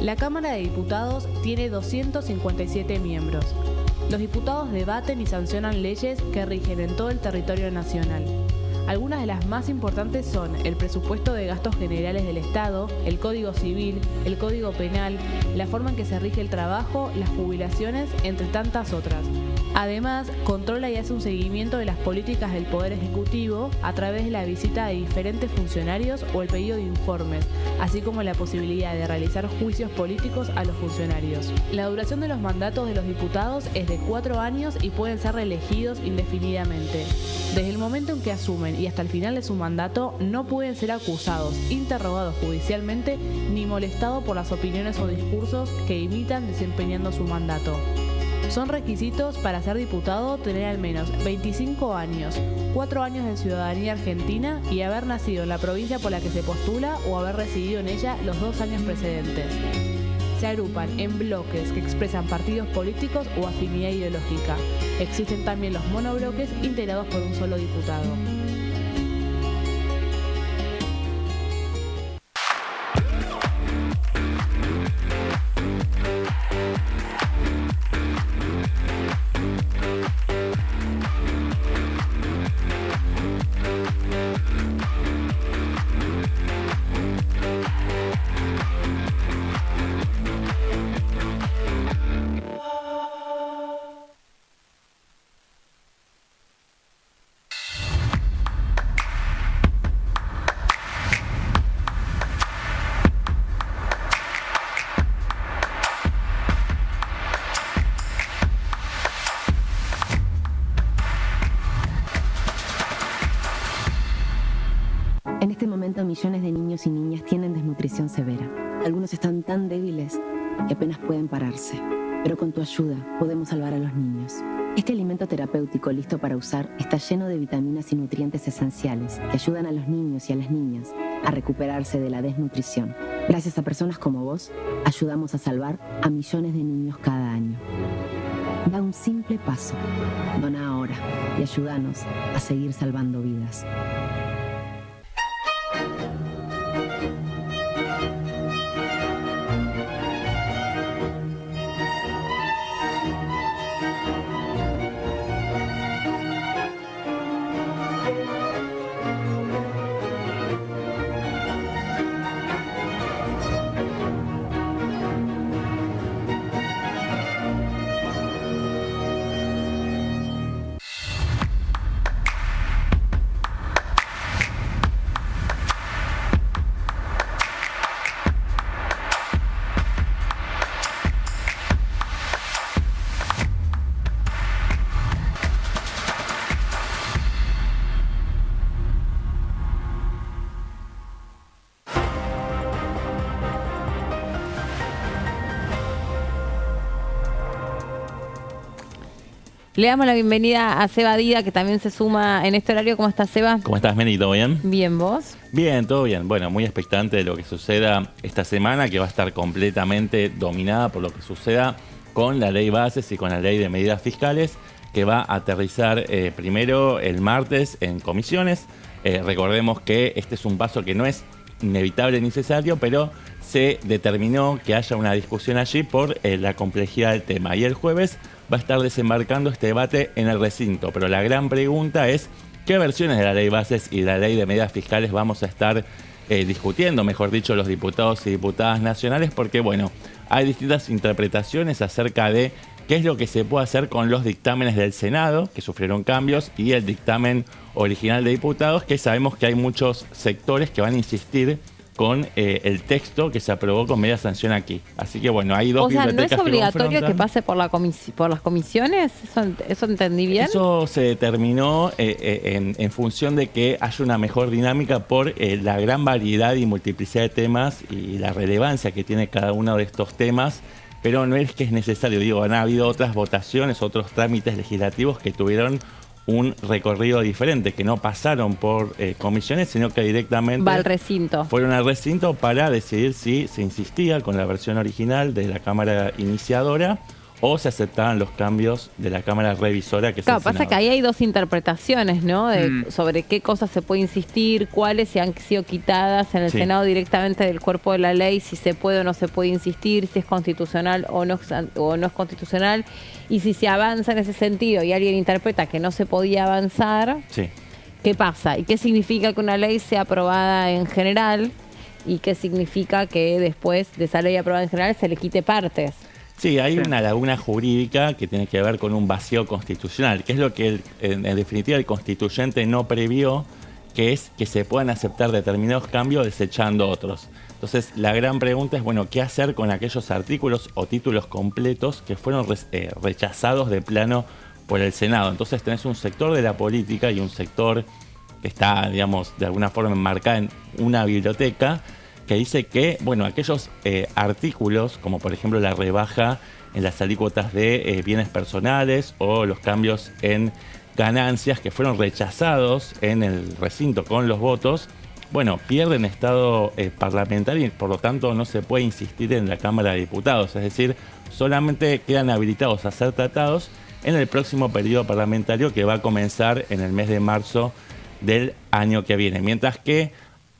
La Cámara de Diputados tiene 257 miembros. Los diputados debaten y sancionan leyes que rigen en todo el territorio nacional. Algunas de las más importantes son el presupuesto de gastos generales del Estado, el Código Civil, el Código Penal, la forma en que se rige el trabajo, las jubilaciones, entre tantas otras. Además, controla y hace un seguimiento de las políticas del Poder Ejecutivo a través de la visita de diferentes funcionarios o el pedido de informes, así como la posibilidad de realizar juicios políticos a los funcionarios. La duración de los mandatos de los diputados es de 4 años y pueden ser reelegidos indefinidamente. Desde el momento en que asumen y hasta el final de su mandato, no pueden ser acusados, interrogados judicialmente, ni molestados por las opiniones o discursos que imitan desempeñando su mandato. Son requisitos para ser diputado tener al menos 25 años, 4 años de ciudadanía argentina y haber nacido en la provincia por la que se postula o haber residido en ella los 2 años precedentes. Se agrupan en bloques que expresan partidos políticos o afinidad ideológica. Existen también los monobloques integrados por un solo diputado. En este momento, millones de niños y niñas tienen desnutrición severa. Algunos están tan débiles que apenas pueden pararse. Pero con tu ayuda podemos salvar a los niños. Este alimento terapéutico listo para usar está lleno de vitaminas y nutrientes esenciales que ayudan a los niños y a las niñas a recuperarse de la desnutrición. Gracias a personas como vos, ayudamos a salvar a millones de niños cada año. Da un simple paso. Dona ahora y ayúdanos a seguir salvando vidas. Le damos la bienvenida a Seba Dida, que también se suma en este horario. ¿Cómo estás, Seba? ¿Cómo estás, Meni? ¿Todo bien? Bien, ¿vos? Bien, todo bien. Bueno, muy expectante de lo que suceda esta semana, que va a estar completamente dominada por lo que suceda con la ley bases y con la ley de medidas fiscales, que va a aterrizar primero el martes en comisiones. Recordemos que este es un paso que no es inevitable y necesario, pero se determinó que haya una discusión allí por la complejidad del tema. Y el jueves va a estar desembarcando este debate en el recinto. Pero la gran pregunta es qué versiones de la ley bases y de la ley de medidas fiscales vamos a estar discutiendo, mejor dicho, los diputados y diputadas nacionales, porque bueno, hay distintas interpretaciones acerca de qué es lo que se puede hacer con los dictámenes del Senado, que sufrieron cambios, y el dictamen original de diputados, que sabemos que hay muchos sectores que van a insistir con el texto que se aprobó con media sanción aquí. Así que bueno, hay dos bibliotecas. ¿No es obligatorio que pase por las comisiones? ¿Eso entendí bien? Eso se determinó en función de que haya una mejor dinámica por la gran variedad y multiplicidad de temas y la relevancia que tiene cada uno de estos temas. Pero no es que es necesario, digo, han habido otras votaciones, otros trámites legislativos que tuvieron un recorrido diferente, que no pasaron por comisiones, sino que directamente va al recinto. Fueron al recinto para decidir si se insistía con la versión original de la Cámara iniciadora o se aceptaban los cambios de la Cámara revisora, que claro, pasa que ahí hay dos interpretaciones, ¿no? Sobre qué cosas se puede insistir, cuáles se han sido quitadas en el Senado directamente del cuerpo de la ley, si se puede o no se puede insistir, si es constitucional o no es constitucional, y si se avanza en ese sentido y alguien interpreta que no se podía avanzar, ¿qué pasa? ¿Y qué significa que una ley sea aprobada en general? ¿Y qué significa que después de esa ley aprobada en general se le quite partes? Sí, hay una laguna jurídica que tiene que ver con un vacío constitucional, que es lo que en definitiva el constituyente no previó, que es que se puedan aceptar determinados cambios desechando otros. Entonces, la gran pregunta es, bueno, ¿qué hacer con aquellos artículos o títulos completos que fueron rechazados de plano por el Senado? Entonces, tenés un sector de la política y un sector que está, digamos, de alguna forma enmarcado en una biblioteca, que dice que, bueno, aquellos artículos, como por ejemplo la rebaja en las alícuotas de bienes personales o los cambios en ganancias que fueron rechazados en el recinto con los votos, bueno, pierden estado parlamentario y por lo tanto no se puede insistir en la Cámara de Diputados. Es decir, solamente quedan habilitados a ser tratados en el próximo periodo parlamentario que va a comenzar en el mes de marzo del año que viene. Mientras que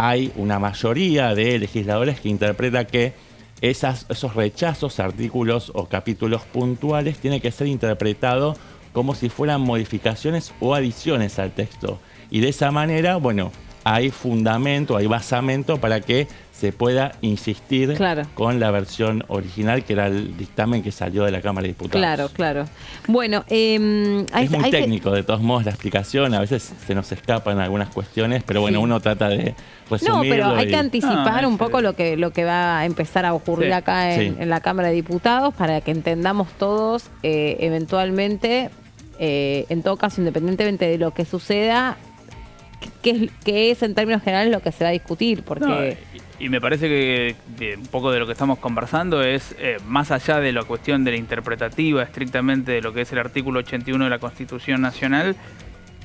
hay una mayoría de legisladores que interpreta que esos rechazos, artículos o capítulos puntuales tienen que ser interpretados como si fueran modificaciones o adiciones al texto. Y de esa manera, bueno, hay fundamento, hay basamento para que se pueda insistir con la versión original, que era el dictamen que salió de la Cámara de Diputados. Claro. Bueno, es muy técnico, de todos modos, la explicación. A veces se nos escapan algunas cuestiones, pero bueno, uno trata de resumirlo. No, pero hay que anticipar un poco lo que va a empezar a ocurrir acá en la Cámara de Diputados para que entendamos todos eventualmente, en todo caso, independientemente de lo que suceda, qué es en términos generales lo que se va a discutir, porque... Y me parece que un poco de lo que estamos conversando es, más allá de la cuestión de la interpretativa estrictamente de lo que es el artículo 81 de la Constitución Nacional,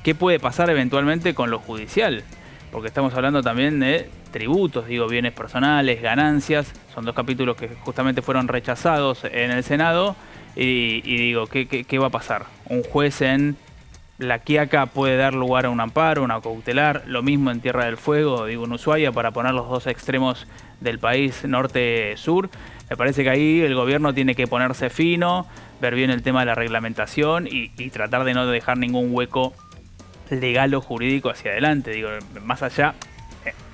¿qué puede pasar eventualmente con lo judicial? Porque estamos hablando también de tributos, digo, bienes personales, ganancias, son dos capítulos que justamente fueron rechazados en el Senado, y digo, ¿qué va a pasar? Un juez en La Quiaca puede dar lugar a un amparo, una cautelar, lo mismo en Tierra del Fuego, digo, en Ushuaia, para poner los dos extremos del país, norte-sur. Me parece que ahí el gobierno tiene que ponerse fino, ver bien el tema de la reglamentación y tratar de no dejar ningún hueco legal o jurídico hacia adelante. Digo, más allá,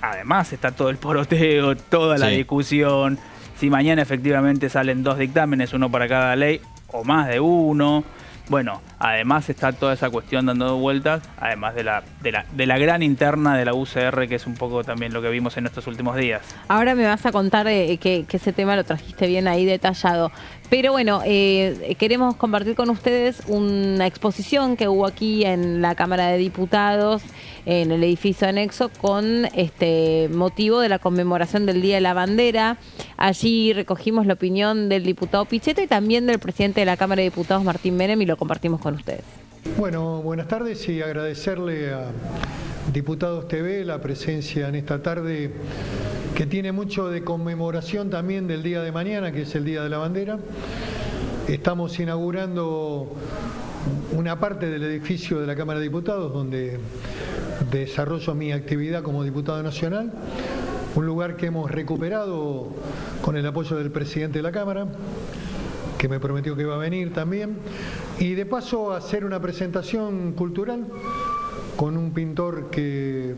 además está todo el poroteo, toda la discusión. Si mañana efectivamente salen dos dictámenes, uno para cada ley o más de uno. Bueno, además está toda esa cuestión dando vueltas, además de la gran interna de la UCR, que es un poco también lo que vimos en estos últimos días. Ahora me vas a contar que ese tema lo trajiste bien ahí detallado. Pero bueno, queremos compartir con ustedes una exposición que hubo aquí en la Cámara de Diputados, en el edificio anexo, con motivo de la conmemoración del Día de la Bandera. Allí recogimos la opinión del diputado Pichetto y también del presidente de la Cámara de Diputados, Martín Menem, y lo compartimos con ustedes. Bueno, buenas tardes y agradecerle a Diputados TV la presencia en esta tarde que tiene mucho de conmemoración también del día de mañana, que es el Día de la Bandera. Estamos inaugurando una parte del edificio de la Cámara de Diputados donde desarrollo mi actividad como diputado nacional un lugar que hemos recuperado con el apoyo del presidente de la Cámara, que me prometió que iba a venir también, y de paso hacer una presentación cultural con un pintor que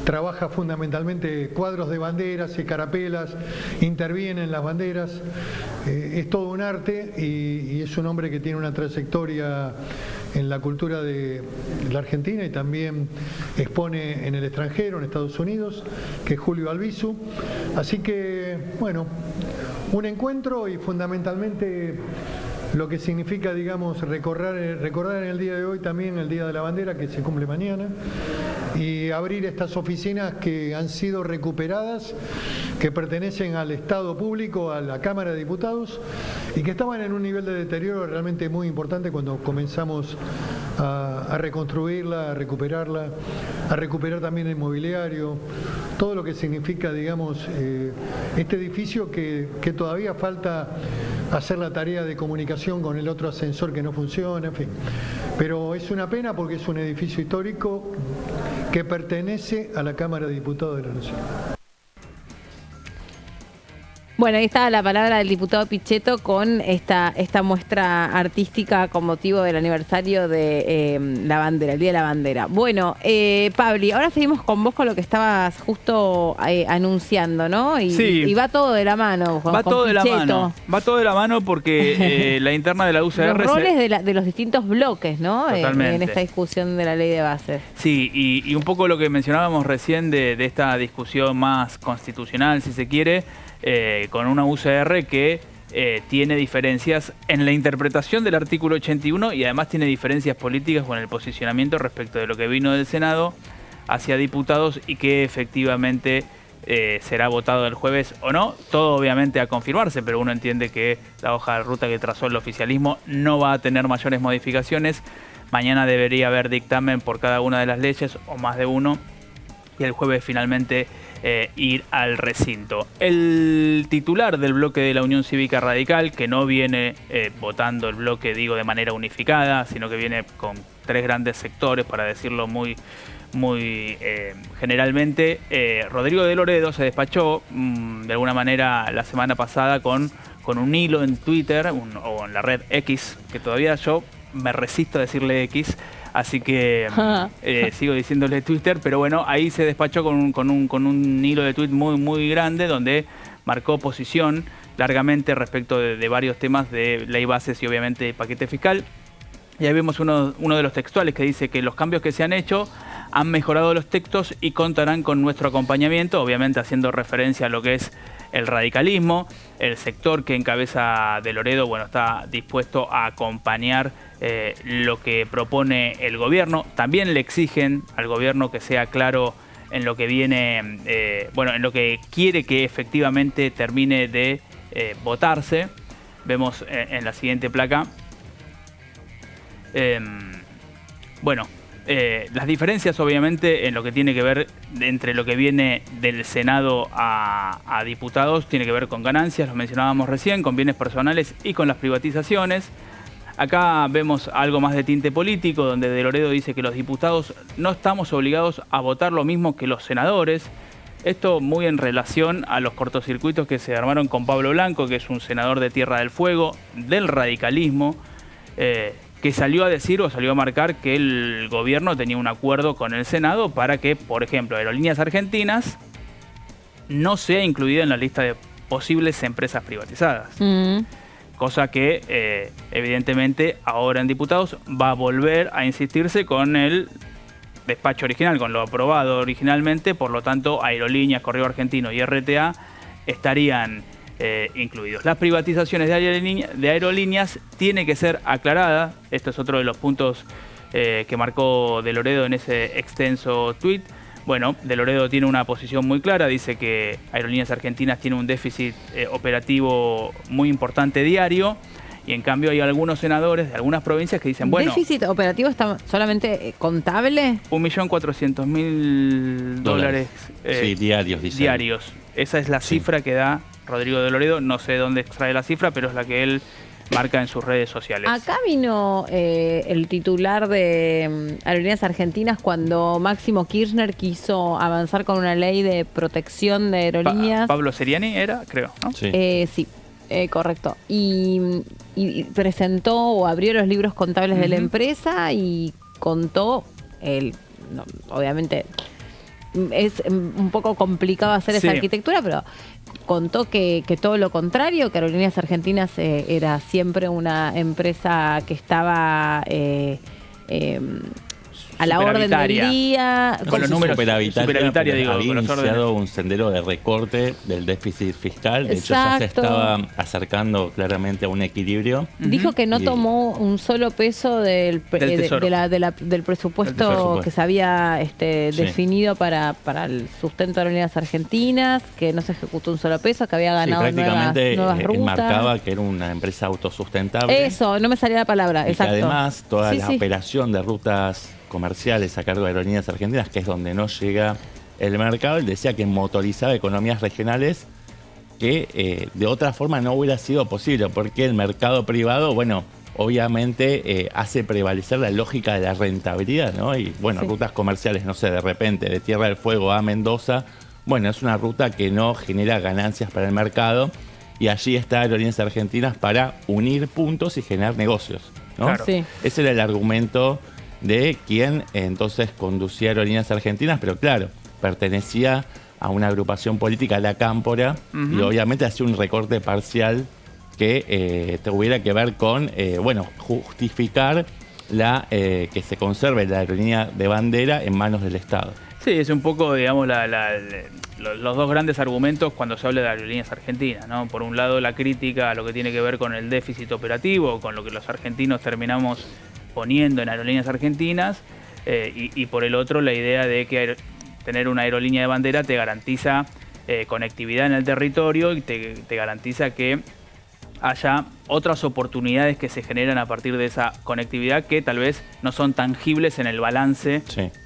trabaja fundamentalmente cuadros de banderas, escarapelas, interviene en las banderas, es todo un arte y es un hombre que tiene una trayectoria en la cultura de la Argentina y también expone en el extranjero, en Estados Unidos, que es Julio Albizu. Así que, bueno, un encuentro y fundamentalmente lo que significa, digamos, recordar en el día de hoy también el Día de la Bandera, que se cumple mañana, y abrir estas oficinas que han sido recuperadas, que pertenecen al Estado público, a la Cámara de Diputados, y que estaban en un nivel de deterioro realmente muy importante cuando comenzamos a reconstruirla, a recuperar también el mobiliario, todo lo que significa, digamos, este edificio que todavía falta hacer la tarea de comunicación con el otro ascensor que no funciona, en fin. Pero es una pena porque es un edificio histórico que pertenece a la Cámara de Diputados de la Nación. Bueno, ahí está la palabra del diputado Pichetto con esta muestra artística con motivo del aniversario de la bandera, el Día de la Bandera. Bueno, Pabli, ahora seguimos con vos con lo que estabas justo anunciando, ¿no? Y va todo de la mano. Va todo de la mano porque la interna de la UCR... Los roles de los distintos bloques, ¿no? Totalmente. En esta discusión de la ley de bases. Sí, y un poco lo que mencionábamos recién de esta discusión más constitucional, si se quiere, con una UCR que tiene diferencias en la interpretación del artículo 81 y además tiene diferencias políticas con el posicionamiento respecto de lo que vino del Senado hacia diputados y que efectivamente será votado el jueves o no. Todo obviamente a confirmarse, pero uno entiende que la hoja de ruta que trazó el oficialismo no va a tener mayores modificaciones. Mañana debería haber dictamen por cada una de las leyes o más de uno y el jueves finalmente ir al recinto. El titular del bloque de la Unión Cívica Radical, que no viene votando el bloque, digo, de manera unificada, sino que viene con tres grandes sectores, para decirlo muy generalmente, Rodrigo de Loredo se despachó de alguna manera la semana pasada con un hilo en Twitter o en la red X, que todavía yo me resisto a decirle X, así que sigo diciéndole Twitter, pero bueno, ahí se despachó con un hilo de tweet muy grande donde marcó posición largamente respecto de varios temas de ley bases y obviamente paquete fiscal. Y ahí vemos uno de los textuales que dice que los cambios que se han hecho han mejorado los textos y contarán con nuestro acompañamiento, obviamente haciendo referencia a lo que es el radicalismo. El sector que encabeza de Loredo, bueno, está dispuesto a acompañar lo que propone el gobierno. También le exigen al gobierno que sea claro en lo que viene, en lo que quiere que efectivamente termine de votarse. Vemos en la siguiente placa. Las diferencias obviamente en lo que tiene que ver entre lo que viene del Senado a diputados tiene que ver con ganancias, lo mencionábamos recién, con bienes personales y con las privatizaciones. Acá vemos algo más de tinte político, donde De Loredo dice que los diputados no estamos obligados a votar lo mismo que los senadores. Esto muy en relación a los cortocircuitos que se armaron con Pablo Blanco, que es un senador de Tierra del Fuego, del radicalismo, que salió a decir o salió a marcar que el gobierno tenía un acuerdo con el Senado para que, por ejemplo, Aerolíneas Argentinas no sea incluida en la lista de posibles empresas privatizadas. Cosa que, evidentemente, ahora en diputados va a volver a insistirse con el despacho original, con lo aprobado originalmente. Por lo tanto, Aerolíneas, Correo Argentino y RTA estarían incluidos. Las privatizaciones de aerolíneas tiene que ser aclarada. Esto es otro de los puntos que marcó De Loredo en ese extenso tuit. Bueno, De Loredo tiene una posición muy clara, dice que Aerolíneas Argentinas tiene un déficit operativo muy importante diario, y en cambio hay algunos senadores de algunas provincias que dicen, bueno... ¿Déficit operativo está solamente contable? $1.400.000 sí, diarios, dice. Diarios. Esa es la cifra que da Rodrigo De Loredo, no sé dónde extrae la cifra, pero es la que él marca en sus redes sociales. Acá vino el titular de Aerolíneas Argentinas cuando Máximo Kirchner quiso avanzar con una ley de protección de aerolíneas. Pablo Seriani era, creo, ¿no? Sí. Sí. Correcto. Y presentó o abrió los libros contables de la empresa y contó, obviamente es un poco complicado hacer esa arquitectura, pero contó que todo lo contrario, que Aerolíneas Argentinas era siempre una empresa que estaba a la orden del día. Con los números superavitaria, digo, había iniciado un sendero de recorte del déficit fiscal. De hecho, ya se estaba acercando claramente a un equilibrio. Dijo que no tomó un solo peso del presupuesto que se había definido para el sustento de Aerolíneas Argentinas, que no se ejecutó un solo peso, que había ganado nuevas rutas. Marcaba que era una empresa autosustentable. Eso, no me salía la palabra, y exacto. Que además toda la operación de rutas comerciales a cargo de Aerolíneas Argentinas, que es donde no llega el mercado, él decía que motorizaba economías regionales que de otra forma no hubiera sido posible, porque el mercado privado, bueno, obviamente hace prevalecer la lógica de la rentabilidad, ¿no? Y bueno, rutas comerciales, no sé, de repente de Tierra del Fuego a Mendoza, bueno, es una ruta que no genera ganancias para el mercado, y allí está Aerolíneas Argentinas para unir puntos y generar negocios, ¿no? Claro. Sí. Ese era el argumento de quien entonces conducía Aerolíneas Argentinas, pero claro, pertenecía a una agrupación política, la Cámpora, y obviamente hacía un recorte parcial que tuviera que ver con, justificar que se conserve la aerolínea de bandera en manos del Estado. Sí, es un poco, digamos, los dos grandes argumentos cuando se habla de Aerolíneas Argentinas, ¿no? Por un lado, la crítica a lo que tiene que ver con el déficit operativo, con lo que los argentinos terminamos poniendo en Aerolíneas Argentinas, y por el otro, la idea de que tener una aerolínea de bandera te garantiza conectividad en el territorio y te garantiza que haya otras oportunidades que se generan a partir de esa conectividad que tal vez no son tangibles en el balance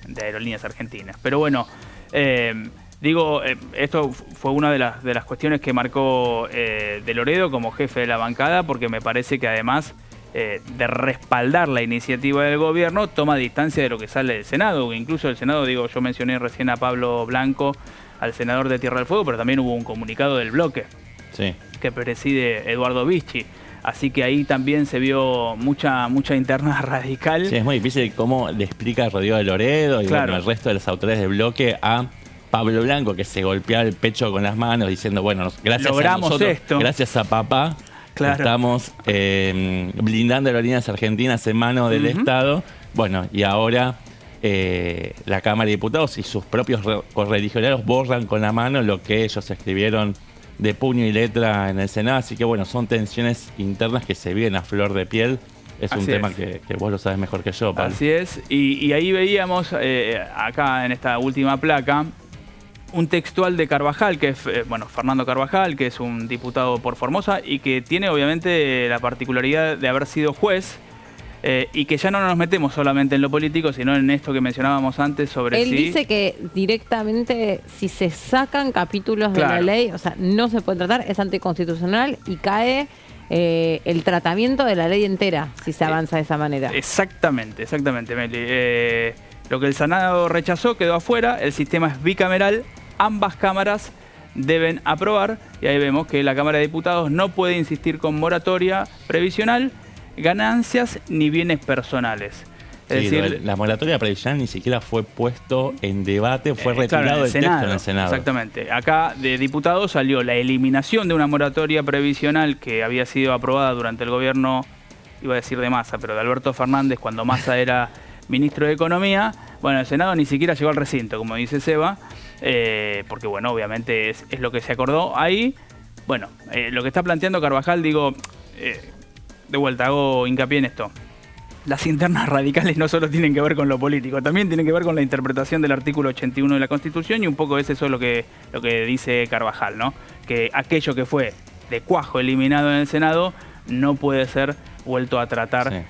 de Aerolíneas Argentinas. Pero bueno, esto fue una de las cuestiones que marcó de Loredo como jefe de la bancada, porque me parece que además de respaldar la iniciativa del gobierno, toma distancia de lo que sale del Senado. Incluso el Senado, yo mencioné recién a Pablo Blanco, al senador de Tierra del Fuego, pero también hubo un comunicado del bloque que preside Eduardo Vichy. Así que ahí también se vio mucha interna radical. Sí, es muy difícil cómo le explica Rodrigo de Loredo y bueno, el resto de las autoridades del bloque a Pablo Blanco, que se golpea el pecho con las manos diciendo, bueno, gracias logramos a nosotros, esto. Gracias a papá, estamos blindando Aerolíneas Argentinas en manos del Estado. Bueno, y ahora la Cámara de Diputados y sus propios correligionarios borran con la mano lo que ellos escribieron de puño y letra en el Senado. Así que bueno, son tensiones internas que se viven a flor de piel. Es un tema que vos lo sabes mejor que yo, Pablo. Así es, y ahí veíamos acá en esta última placa un textual de Carvajal, que es Fernando Carvajal, que es un diputado por Formosa y que tiene obviamente la particularidad de haber sido juez, y que ya no nos metemos solamente en lo político, sino en esto que mencionábamos antes sobre Él dice que directamente si se sacan capítulos de la ley, o sea, no se puede tratar, es anticonstitucional y cae el tratamiento de la ley entera si se avanza de esa manera. Exactamente, Meli. Lo que el Senado rechazó quedó afuera, el sistema es bicameral, ambas cámaras deben aprobar, y ahí vemos que la Cámara de Diputados no puede insistir con moratoria previsional, ganancias ni bienes personales. Es decir, la moratoria previsional ni siquiera fue puesto en debate, fue retirado del texto en el Senado. Exactamente. Acá de diputados salió la eliminación de una moratoria previsional que había sido aprobada durante el gobierno, iba a decir de Massa, pero de Alberto Fernández cuando Massa era ministro de Economía. Bueno, el Senado ni siquiera llegó al recinto, como dice Seba, porque bueno, obviamente es lo que se acordó ahí. Bueno, lo que está planteando Carvajal, de vuelta, hago hincapié en esto. Las internas radicales no solo tienen que ver con lo político, también tienen que ver con la interpretación del artículo 81 de la Constitución, y un poco es eso lo que dice Carvajal, ¿no? Que aquello que fue de cuajo eliminado en el Senado no puede ser vuelto a tratar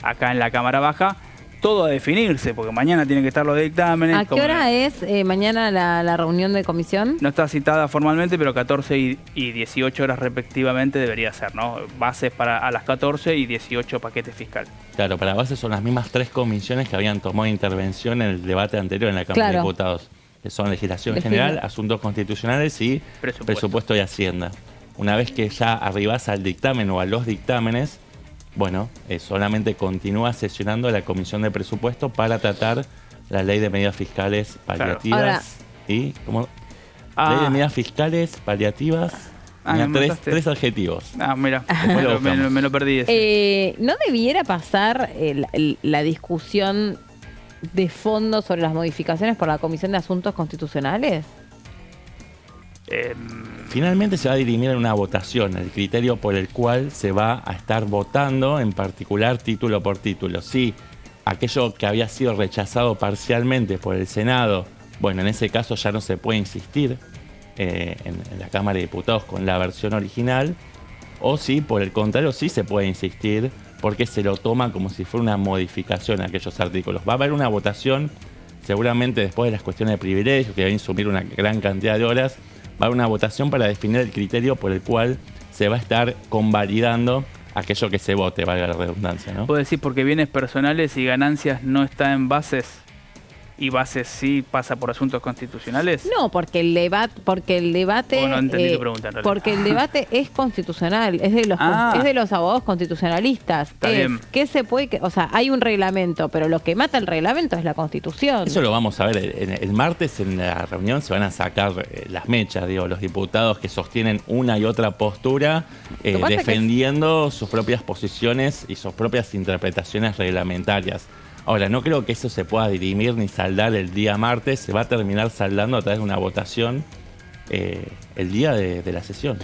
acá en la Cámara Baja, todo a definirse, porque mañana tienen que estar los dictámenes. ¿A qué hora es mañana la reunión de comisión? No está citada formalmente, pero 14 y 18 horas respectivamente debería ser, ¿no? Bases a las 14 y 18 paquetes fiscales. Claro, para bases son las mismas 3 comisiones que habían tomado intervención en el debate anterior en la Cámara de Diputados, que son Legislación General, Asuntos Constitucionales y Presupuesto y Hacienda. Una vez que ya arribás al dictamen o a los dictámenes, bueno, solamente continúa sesionando la Comisión de Presupuesto para tratar la Ley de Medidas Fiscales Paliativas. Ahora, y ¿cómo? Ley de Medidas Fiscales Paliativas. Tres adjetivos. Mira, me lo perdí ese. ¿No debiera pasar la discusión de fondo sobre las modificaciones por la Comisión de Asuntos Constitucionales? Finalmente se va a dirimir en una votación el criterio por el cual se va a estar votando, en particular título por título. Si aquello que había sido rechazado parcialmente por el Senado, bueno, en ese caso ya no se puede insistir en la Cámara de Diputados con la versión original, o si por el contrario sí se puede insistir porque se lo toma como si fuera una modificación a aquellos artículos. Va a haber una votación seguramente después de las cuestiones de privilegio, que va a insumir una gran cantidad de horas. Va a haber una votación para definir el criterio por el cual se va a estar convalidando aquello que se vote, valga la redundancia, ¿no? ¿Puedo decir porque bienes personales y ganancias no está en bases y bases sí pasa por asuntos constitucionales? No, porque el debate no entendí tu pregunta, en realidad. Porque el debate es constitucional, es de los abogados constitucionalistas. Está bien. ¿Qué se puede? O sea, hay un reglamento, pero lo que mata el reglamento es la Constitución. Eso lo vamos a ver el martes en la reunión. Se van a sacar las mechas, los diputados que sostienen una y otra postura, defendiendo sus propias posiciones y sus propias interpretaciones reglamentarias. Ahora, no creo que eso se pueda dirimir ni saldar el día martes. Se va a terminar saldando a través de una votación el día de la sesión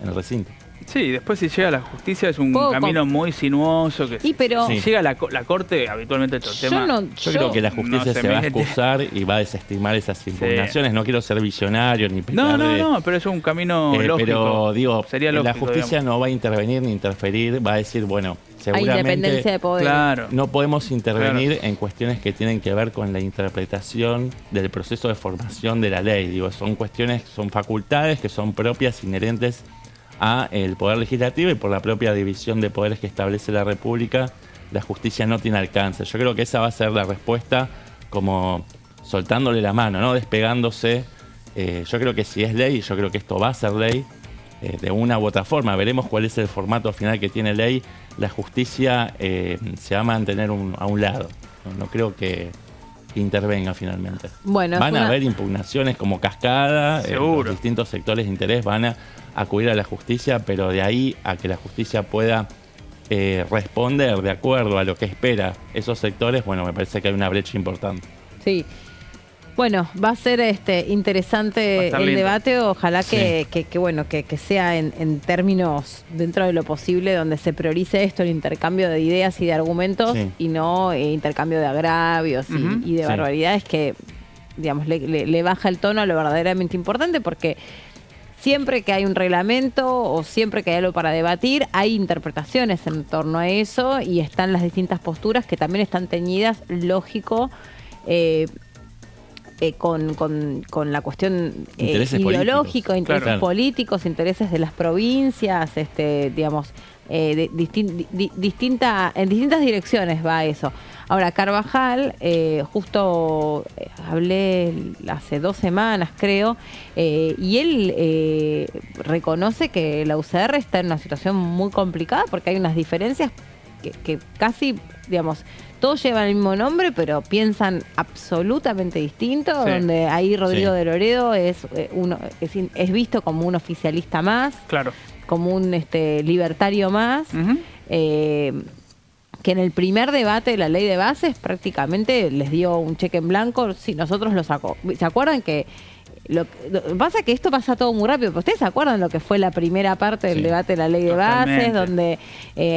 en el recinto. Sí, después si llega a la justicia es un camino muy sinuoso. Que si llega a la Corte, habitualmente otro tema. Yo creo que la justicia se va a excusar y va a desestimar esas impugnaciones. No quiero ser visionario ni pecar No, pero es un camino lógico. Pero digo, sería lógico, la justicia no va a intervenir ni interferir. Va a decir, bueno, seguramente hay independencia de poder. No podemos intervenir en cuestiones que tienen que ver con la interpretación del proceso de formación de la ley. Son cuestiones, son facultades que son propias, inherentes a el Poder Legislativo, y por la propia división de poderes que establece la República, la justicia no tiene alcance. Yo creo que esa va a ser la respuesta, como soltándole la mano, ¿no? Despegándose. Yo creo que si es ley, yo creo que esto va a ser ley de una u otra forma. Veremos cuál es el formato final que tiene ley. La justicia se va a mantener a un lado. No creo que intervenga finalmente. Bueno, van a haber impugnaciones como cascada. Seguro. Los distintos sectores de interés van a acudir a la justicia, pero de ahí a que la justicia pueda responder de acuerdo a lo que espera esos sectores, bueno, me parece que hay una brecha importante. Sí. Bueno, va a ser interesante el debate. Ojalá que sea en términos dentro de lo posible, donde se priorice esto, el intercambio de ideas y de argumentos, y no intercambio de agravios y de barbaridades que, digamos, le baja el tono a lo verdaderamente importante, porque siempre que hay un reglamento o siempre que hay algo para debatir, hay interpretaciones en torno a eso, y están las distintas posturas que también están teñidas, lógico, con la cuestión ideológica, intereses políticos, intereses de las provincias, digamos, en distintas direcciones va eso. Ahora, Carvajal, justo hablé hace 2 semanas, creo, y él reconoce que la UCR está en una situación muy complicada porque hay unas diferencias que casi, digamos, todos llevan el mismo nombre, pero piensan absolutamente distinto, donde ahí Rodrigo de Loredo es visto como un oficialista más, como un libertario más, que en el primer debate de la ley de bases prácticamente les dio un cheque en blanco. Sí, nosotros lo sacó. ¿Se acuerdan que lo pasa que esto pasa todo muy rápido? ¿Ustedes se acuerdan lo que fue la primera parte del debate de la ley de bases? Donde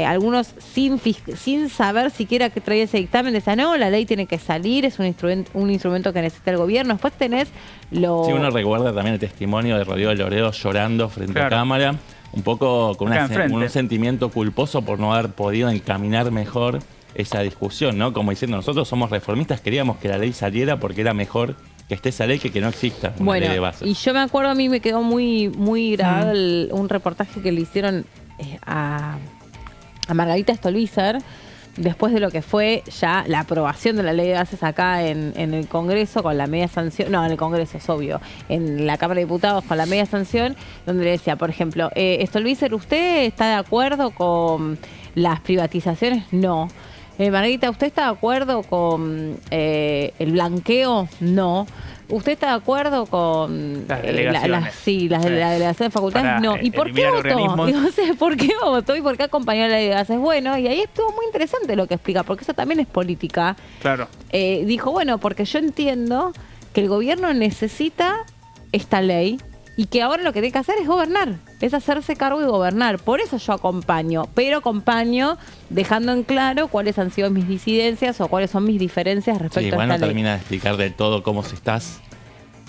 algunos sin saber siquiera que traía ese dictamen decían, no, la ley tiene que salir, es un instrumento que necesita el gobierno. Después tenés Sí, uno recuerda también el testimonio de Rodrigo Loredo llorando frente a cámara, un poco con un sentimiento culposo por no haber podido encaminar mejor esa discusión, ¿no? Como diciendo, nosotros somos reformistas, queríamos que la ley saliera porque era mejor que esté esa ley que no exista una ley de base. Y yo me acuerdo, a mí me quedó muy grabado un reportaje que le hicieron a Margarita Stolbizer, después de lo que fue ya la aprobación de la ley de bases acá en el Congreso con la media sanción, no, en el Congreso es obvio, en la Cámara de Diputados con la media sanción, donde le decía, por ejemplo, Stolbizer, ¿usted está de acuerdo con las privatizaciones? No. Margarita, ¿usted está de acuerdo con el blanqueo? No. ¿Usted está de acuerdo con las delegaciones? Las delegaciones de facultades? No. ¿Y por qué votó? No sé, ¿por qué votó y por qué acompañó la ley de bases? Bueno, y ahí estuvo muy interesante lo que explica, porque eso también es política. Claro. Dijo, bueno, porque yo entiendo que el gobierno necesita esta ley y que ahora lo que tiene que hacer es gobernar, es hacerse cargo y gobernar. Por eso yo acompaño, pero acompaño dejando en claro cuáles han sido mis disidencias o cuáles son mis diferencias respecto a esta ley. No termina de explicar del todo cómo si estás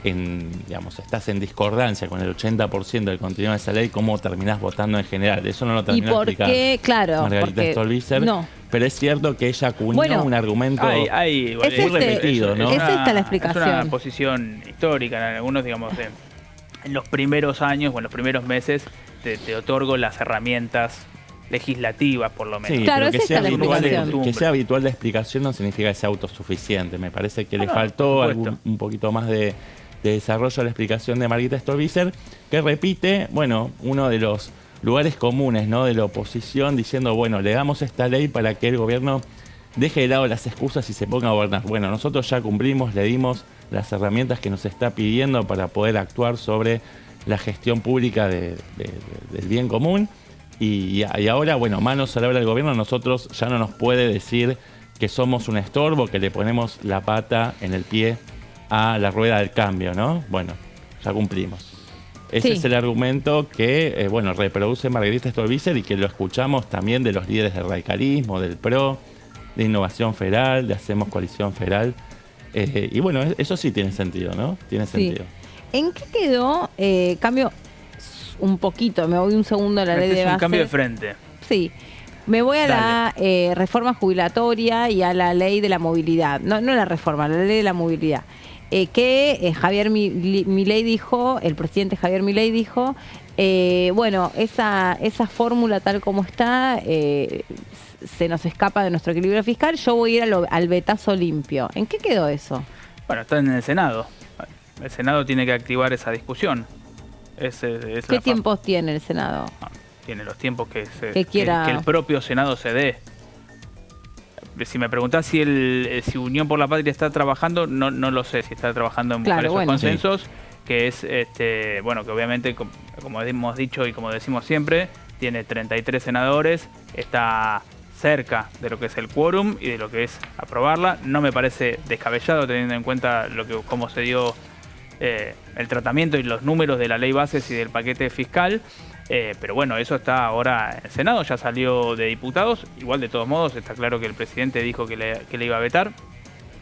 en discordancia con el 80% del contenido de esa ley, cómo terminás votando en general. Eso no lo terminó de explicar Margarita Stolbizer. No. Pero es cierto que ella acuñó un argumento muy repetido, ¿no? Es esta la explicación. Es una posición histórica en algunos, digamos, en los primeros años o en los primeros meses te otorgo las herramientas legislativas, por lo menos. Sí, claro, pero que sea habitual la explicación no significa que sea autosuficiente. Me parece que le faltó un poquito más de desarrollo a la explicación de Margarita Stolbizer, que repite, uno de los lugares comunes, ¿no?, de la oposición, diciendo, le damos esta ley para que el gobierno deje de lado las excusas y se ponga a gobernar. Bueno, nosotros ya cumplimos, le dimos las herramientas que nos está pidiendo para poder actuar sobre la gestión pública del bien común. Y ahora, manos a la obra del gobierno, nosotros ya no nos puede decir que somos un estorbo, que le ponemos la pata en el pie a la rueda del cambio, ¿no? Ya cumplimos. Ese es el argumento que, reproduce Margarita Stolbizer y que lo escuchamos también de los líderes del radicalismo, del PRO, de Innovación Federal, de Hacemos Coalición Federal. Eso sí tiene sentido, ¿no? Tiene sentido. ¿En qué quedó? Cambio un poquito, me voy un segundo a la ley de base. Un cambio de frente. Sí. Me voy a la reforma jubilatoria y a la ley de la movilidad. No la reforma, la ley de la movilidad. Javier Milei dijo, el presidente Javier Milei dijo, esa fórmula tal como está se nos escapa de nuestro equilibrio fiscal, yo voy a ir al vetazo limpio. ¿En qué quedó eso? Está en el Senado. El Senado tiene que activar esa discusión. ¿Qué tiempos tiene el Senado? Tiene los tiempos que el propio Senado se dé. Si me preguntás si Unión por la Patria está trabajando, no lo sé, si está trabajando en buscar esos consensos, sí. Que es, que obviamente, como hemos dicho y como decimos siempre, tiene 33 senadores, está cerca de lo que es el quórum y de lo que es aprobarla. No me parece descabellado teniendo en cuenta cómo se dio el tratamiento y los números de la ley bases y del paquete fiscal. Pero eso está ahora en el Senado, ya salió de diputados. Igual, de todos modos, está claro que el presidente dijo que le iba a vetar.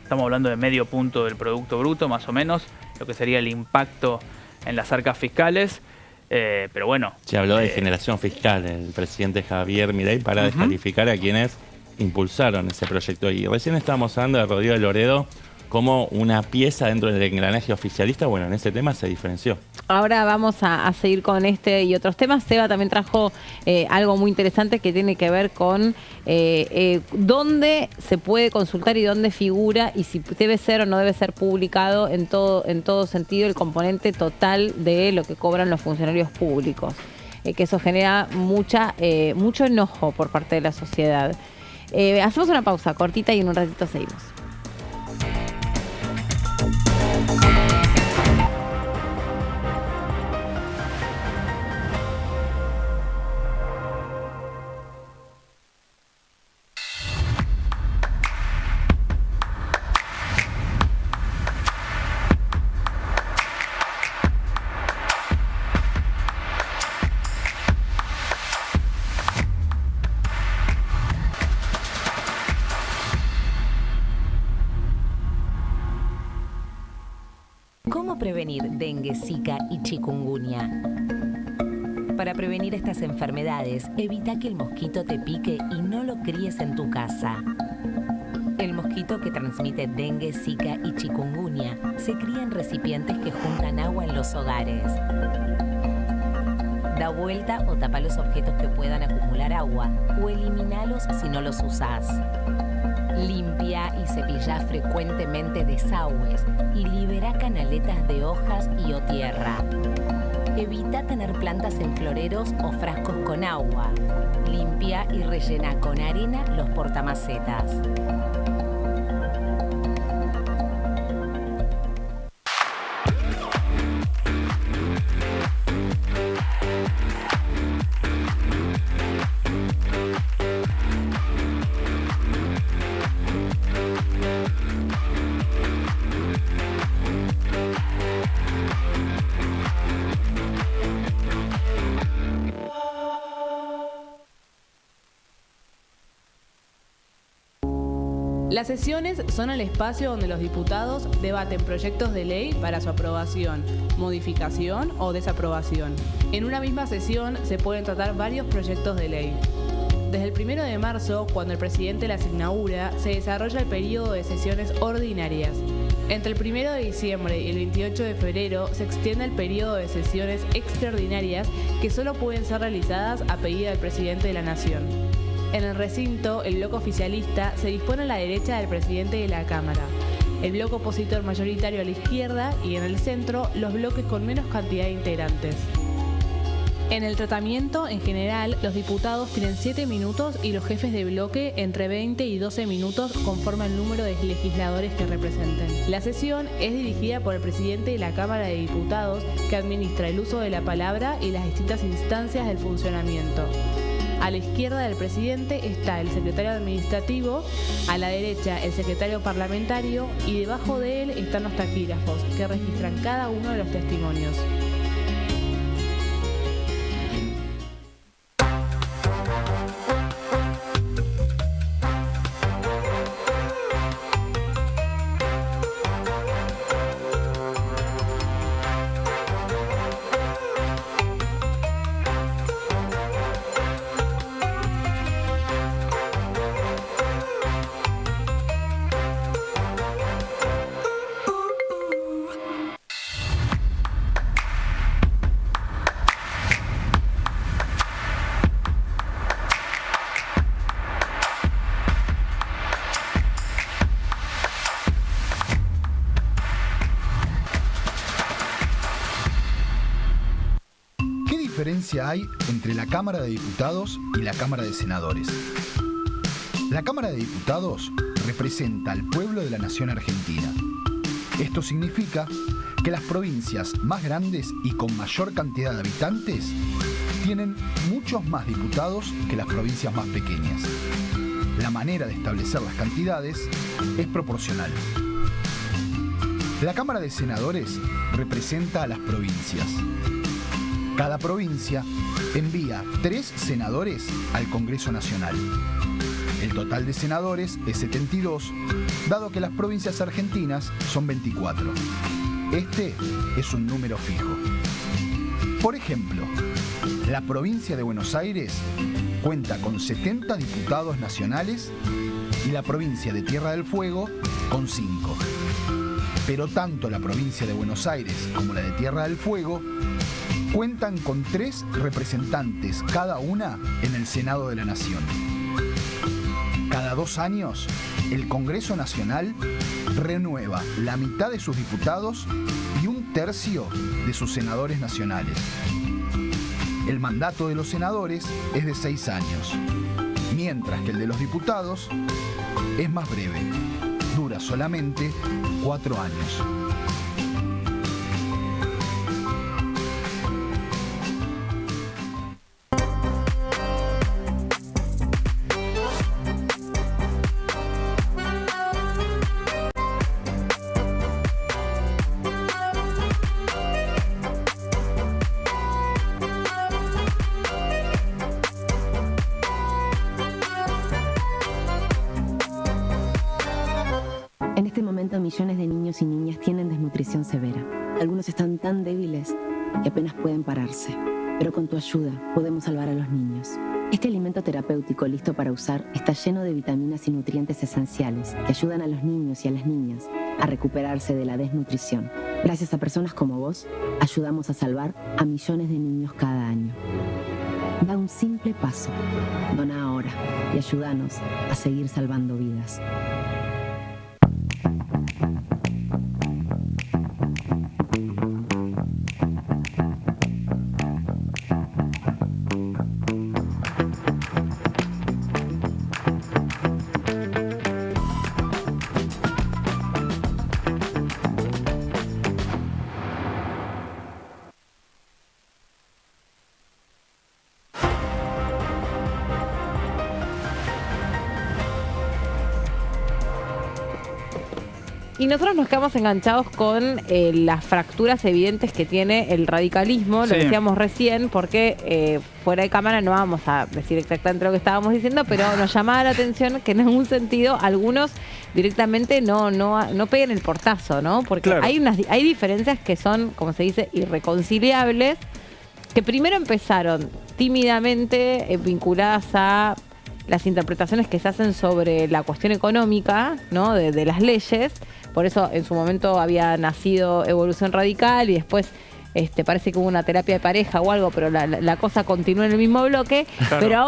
Estamos hablando de medio punto del Producto Bruto, más o menos, lo que sería el impacto en las arcas fiscales. Pero se habló de generación fiscal el presidente Javier Milei para descalificar a quienes impulsaron ese proyecto. Y recién estábamos hablando de Rodrigo de Loredo como una pieza dentro del engranaje oficialista. En ese tema se diferenció. Ahora vamos a seguir con este y otros temas. Seba también trajo algo muy interesante que tiene que ver con dónde se puede consultar y dónde figura y si debe ser o no debe ser publicado en todo sentido el componente total de lo que cobran los funcionarios públicos. Que eso genera mucho enojo por parte de la sociedad. Hacemos una pausa cortita y en un ratito seguimos. ¿Cómo prevenir dengue, zika y chikungunya? Para prevenir estas enfermedades, evita que el mosquito te pique y no lo críes en tu casa. El mosquito que transmite dengue, zika y chikungunya se cría en recipientes que juntan agua en los hogares. Da vuelta o tapa los objetos que puedan acumular agua o eliminalos si no los usás. Limpia y cepilla frecuentemente desagües y libera canaletas de hojas y o tierra. Evita tener plantas en floreros o frascos con agua. Limpia y rellena con arena los portamacetas. Las sesiones son el espacio donde los diputados debaten proyectos de ley para su aprobación, modificación o desaprobación. En una misma sesión se pueden tratar varios proyectos de ley. Desde el 1 de marzo, cuando el presidente las inaugura, se desarrolla el periodo de sesiones ordinarias. Entre el 1 de diciembre y el 28 de febrero se extiende el periodo de sesiones extraordinarias que solo pueden ser realizadas a pedido del presidente de la Nación. En el recinto, el bloque oficialista se dispone a la derecha del presidente de la Cámara, el bloque opositor mayoritario a la izquierda y en el centro los bloques con menos cantidad de integrantes. En el tratamiento, en general, los diputados tienen 7 minutos y los jefes de bloque entre 20 y 12 minutos conforme al número de legisladores que representen. La sesión es dirigida por el presidente de la Cámara de Diputados, que administra el uso de la palabra y las distintas instancias del funcionamiento. A la izquierda del presidente está el secretario administrativo, a la derecha el secretario parlamentario y debajo de él están los taquígrafos, que registran cada uno de los testimonios. ¿Qué diferencia hay entre la Cámara de Diputados y la Cámara de Senadores? La Cámara de Diputados representa al pueblo de la nación argentina. Esto significa que las provincias más grandes y con mayor cantidad de habitantes tienen muchos más diputados que las provincias más pequeñas. La manera de establecer las cantidades es proporcional. La Cámara de Senadores representa a las provincias. Cada provincia envía 3 senadores al Congreso Nacional. El total de senadores es 72, dado que las provincias argentinas son 24. Este es un número fijo. Por ejemplo, la provincia de Buenos Aires cuenta con 70 diputados nacionales y la provincia de Tierra del Fuego con 5. Pero tanto la provincia de Buenos Aires como la de Tierra del Fuego cuentan con 3 representantes cada una en el Senado de la Nación. Cada 2 años, el Congreso Nacional renueva la mitad de sus diputados y 1/3 de sus senadores nacionales. El mandato de los senadores es de 6 años, mientras que el de los diputados es más breve, dura solamente 4 años. En este momento millones de niños y niñas tienen desnutrición severa. Algunos están tan débiles que apenas pueden pararse. Pero con tu ayuda podemos salvar a los niños. Este alimento terapéutico listo para usar está lleno de vitaminas y nutrientes esenciales que ayudan a los niños y a las niñas a recuperarse de la desnutrición. Gracias a personas como vos, ayudamos a salvar a millones de niños cada año. Da un simple paso. Dona ahora y ayúdanos a seguir salvando vidas. Y nosotros nos quedamos enganchados con las fracturas evidentes que tiene el radicalismo, lo decíamos recién, porque fuera de cámara no vamos a decir exactamente lo que estábamos diciendo, pero nos llamaba la atención que en algún sentido algunos directamente no peguen el portazo, ¿no? Porque claro, hay diferencias que son, como se dice, irreconciliables, que primero empezaron tímidamente vinculadas a las interpretaciones que se hacen sobre la cuestión económica, ¿no? de las leyes. Por eso en su momento había nacido Evolución Radical y después parece que hubo una terapia de pareja o algo, pero la cosa continúa en el mismo bloque. Claro. Pero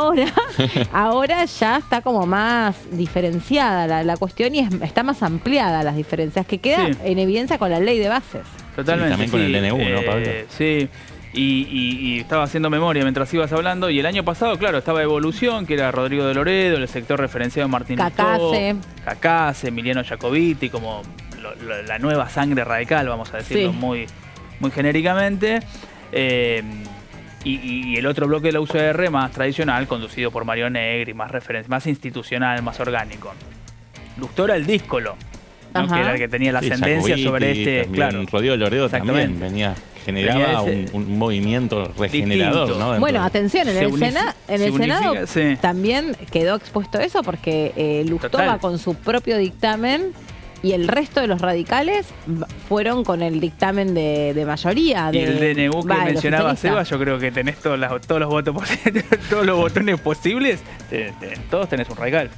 ahora ya está como más diferenciada la cuestión y está más ampliada las diferencias, que quedan en evidencia con la ley de bases. Totalmente. Sí, también con el DNU, ¿no, Pablo? Sí. Y estaba haciendo memoria mientras ibas hablando, y el año pasado, claro, estaba Evolución, que era Rodrigo de Loredo, el sector referenciado Martín Cacase, Emiliano Jacobiti, como la nueva sangre radical, vamos a decirlo muy genéricamente. Y el otro bloque de la UCR más tradicional, conducido por Mario Negri, más institucional, más orgánico. Lustora el díscolo, ¿no? Que era el que tenía la ascendencia sobre claro. Rodrigo de Loredo también generaba un movimiento regenerador, distinto, ¿no? Bueno, atención, en el Senado también quedó expuesto eso, porque Lustó con su propio dictamen y el resto de los radicales fueron con el dictamen de mayoría. Y el DNU que mencionaba Seba, yo creo que tenés todos los votos todos los botones posibles, todos tenés un radical.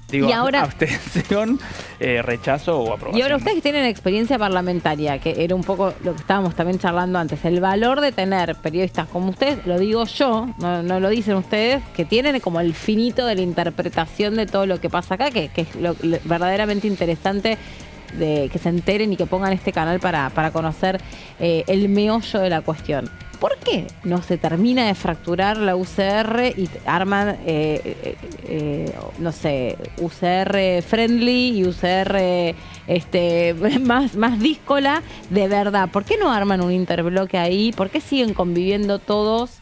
Digo, y ahora, abstención, rechazo o aprobación. Y ahora ustedes que tienen experiencia parlamentaria, que era un poco lo que estábamos también charlando antes, el valor de tener periodistas como ustedes, lo digo yo, no lo dicen ustedes, que tienen como el finito de la interpretación de todo lo que pasa acá, que es lo verdaderamente interesante de que se enteren y que pongan este canal para conocer el meollo de la cuestión. ¿Por qué no se termina de fracturar la UCR y arman, UCR friendly y UCR más díscola de verdad? ¿Por qué no arman un interbloque ahí? ¿Por qué siguen conviviendo todos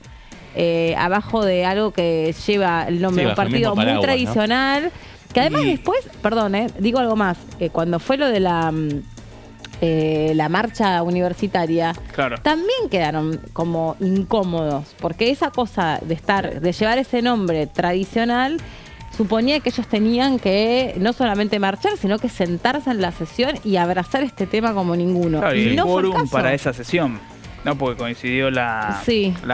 abajo de algo que lleva el nombre de un partido muy tradicional? ¿No? Que además después, perdón, digo algo más, cuando fue lo de la marcha universitaria, también quedaron como incómodos, porque esa cosa de llevar ese nombre tradicional suponía que ellos tenían que no solamente marchar, sino que sentarse en la sesión y abrazar este tema como ninguno. Claro, y no fue el caso para esa sesión. No, porque coincidió la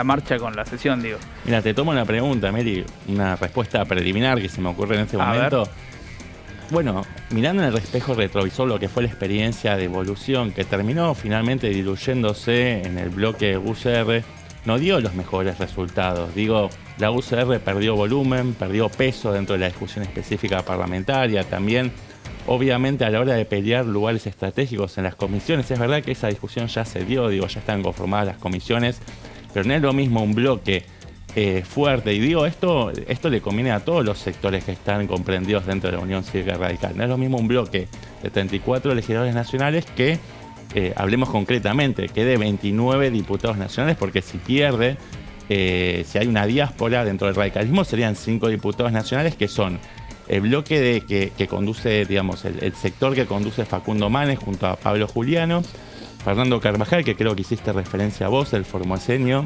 marcha con la sesión, digo. Mira, te tomo una pregunta, Mary, una respuesta preliminar que se me ocurre en este momento. Bueno, mirando en el espejo retrovisor lo que fue la experiencia de Evolución, que terminó finalmente diluyéndose en el bloque UCR, no dio los mejores resultados. Digo, la UCR perdió volumen, perdió peso dentro de la discusión específica parlamentaria, también obviamente a la hora de pelear lugares estratégicos en las comisiones. Es verdad que esa discusión ya se dio, digo, ya están conformadas las comisiones, pero no es lo mismo un bloque fuerte. Y digo, esto le conviene a todos los sectores que están comprendidos dentro de la Unión Cívica Radical. No es lo mismo un bloque de 34 legisladores nacionales que, hablemos concretamente, que de 29 diputados nacionales, porque si pierde, si hay una diáspora dentro del radicalismo, serían 5 diputados nacionales que son el bloque que conduce, digamos, el sector que conduce Facundo Manes junto a Pablo Juliano, Fernando Carvajal, que creo que hiciste referencia a vos, el formoseño,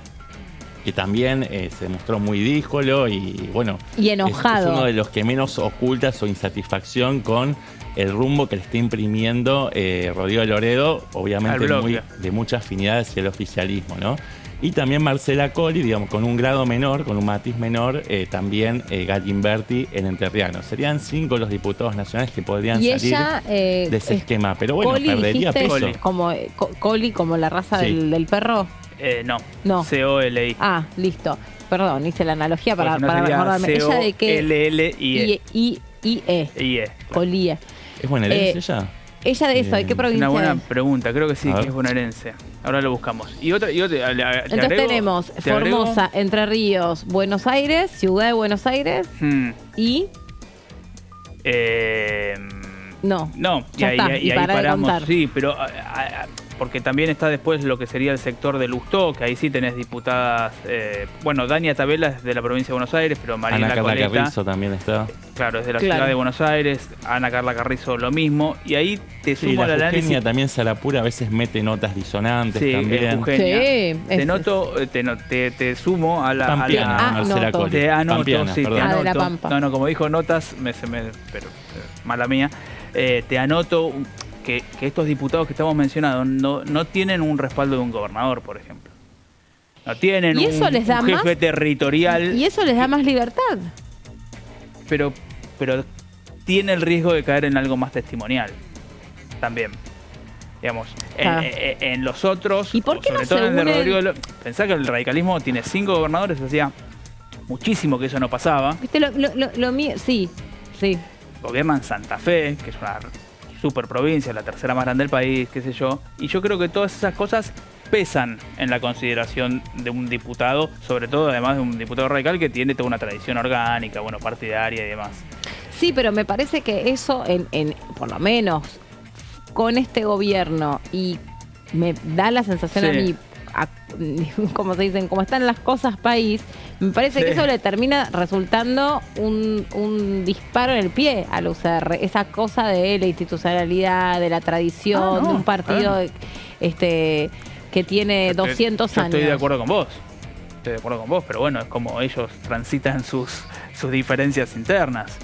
que también se mostró muy díscolo y bueno, y enojado. Es uno de los que menos oculta su insatisfacción con el rumbo que le está imprimiendo Rodrigo de Loredo, obviamente de mucha afinidad hacia el oficialismo, ¿no? Y también Marcela Colli, digamos, con un grado menor, con un matiz menor, también Galimberti en Entrerriano. Serían 5 los diputados nacionales que podrían salir de ese esquema. Pero bueno, Colli, perdería peso. Colli como la raza del perro. No. C-O-L-I. Ah, listo. Perdón, hice la analogía para recordarme. ¿Ella de qué? L-L-I-E. I-E. Collie. ¿Es bonaerense ella? ¿Ella de eso? ¿De qué provincia? Una buena es? pregunta, creo que sí, que es bonaerense. Ahora lo buscamos. Entonces tenemos Formosa, Entre Ríos, Buenos Aires, Ciudad de Buenos Aires y... No, y ahí paramos. Sí, pero porque también está después lo que sería el sector de Lustó, que ahí sí tenés diputadas. Dania Tabela es de la provincia de Buenos Aires, pero Mariela Ana Carla Coleta, Carrizo también está. Claro, es de la ciudad de Buenos Aires. Ana Carla Carrizo lo mismo. Y ahí te sumo al análisis. Eugenia también Sarapura a veces mete notas disonantes también. Eugenia. Te sumo a la... Pampiana, Marcela Colli. Te anoto, Pampiana, sí, te perdón. anoto. De la Pampa. No, como dijo notas, pero mala mía. Te anoto que estos diputados que estamos mencionando no tienen un respaldo de un gobernador, por ejemplo. No tienen un jefe territorial. Y eso les da más libertad. Pero tiene el riesgo de caer en algo más testimonial. También. Digamos, en los otros, ¿y por qué sobre no todo en el de une Rodrigo, pensá que el radicalismo tiene 5 gobernadores, hacía muchísimo que eso no pasaba. ¿Viste? Lo mío, sí. Gobiernan Santa Fe, que es una super provincia, la tercera más grande del país, qué sé yo. Y yo creo que todas esas cosas pesan en la consideración de un diputado, sobre todo además de un diputado radical que tiene toda una tradición orgánica, partidaria y demás. Sí, pero me parece que eso, por lo menos con este gobierno, y me da la sensación a mí, como se dicen, como están las cosas país, me parece que eso le termina resultando un disparo en el pie al UCR. Esa cosa de la institucionalidad, de la tradición, de un partido que tiene 200 años. Estoy de acuerdo con vos. Pero bueno, es como ellos transitan sus diferencias internas.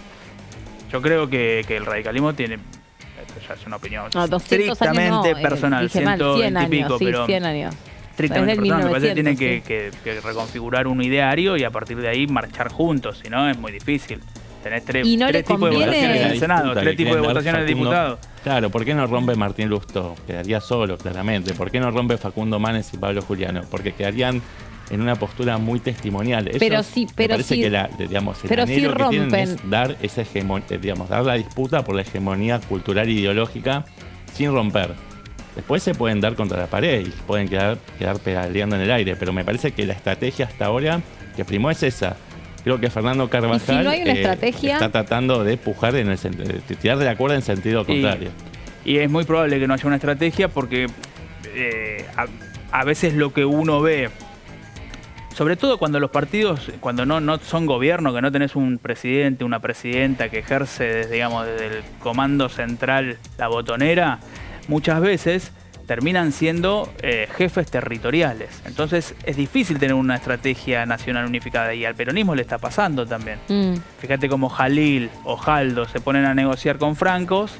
Yo creo que el radicalismo tiene, esto ya es una opinión estrictamente personal, 100 y pico, pero 100 años. Estrictamente personal, me parece que tienen que reconfigurar un ideario y a partir de ahí marchar juntos, si no es muy difícil. Tenés tres tipos de votaciones en el Senado, 3 tipos de votaciones de diputados. Claro, ¿por qué no rompe Martín Lustó? Quedaría solo, claramente. ¿Por qué no rompe Facundo Manes y Pablo Juliano? Porque quedarían en una postura muy testimonial. Ellos, me parece que el anhelo que tienen es dar esa dar la disputa por la hegemonía cultural e ideológica sin romper. Después se pueden dar contra la pared y pueden quedar pedaleando en el aire, pero me parece que la estrategia hasta ahora que primó es esa. Creo que Fernando Carvajal si no hay una estrategia, está tratando de empujar de tirar de la cuerda en sentido contrario. Y es muy probable que no haya una estrategia porque a veces lo que uno ve, sobre todo cuando los partidos, cuando no son gobierno, que no tenés un presidente, una presidenta que ejerce desde el comando central la botonera, muchas veces terminan siendo jefes territoriales. Entonces es difícil tener una estrategia nacional unificada y al peronismo le está pasando también. Fíjate cómo Jalil o Jaldo se ponen a negociar con francos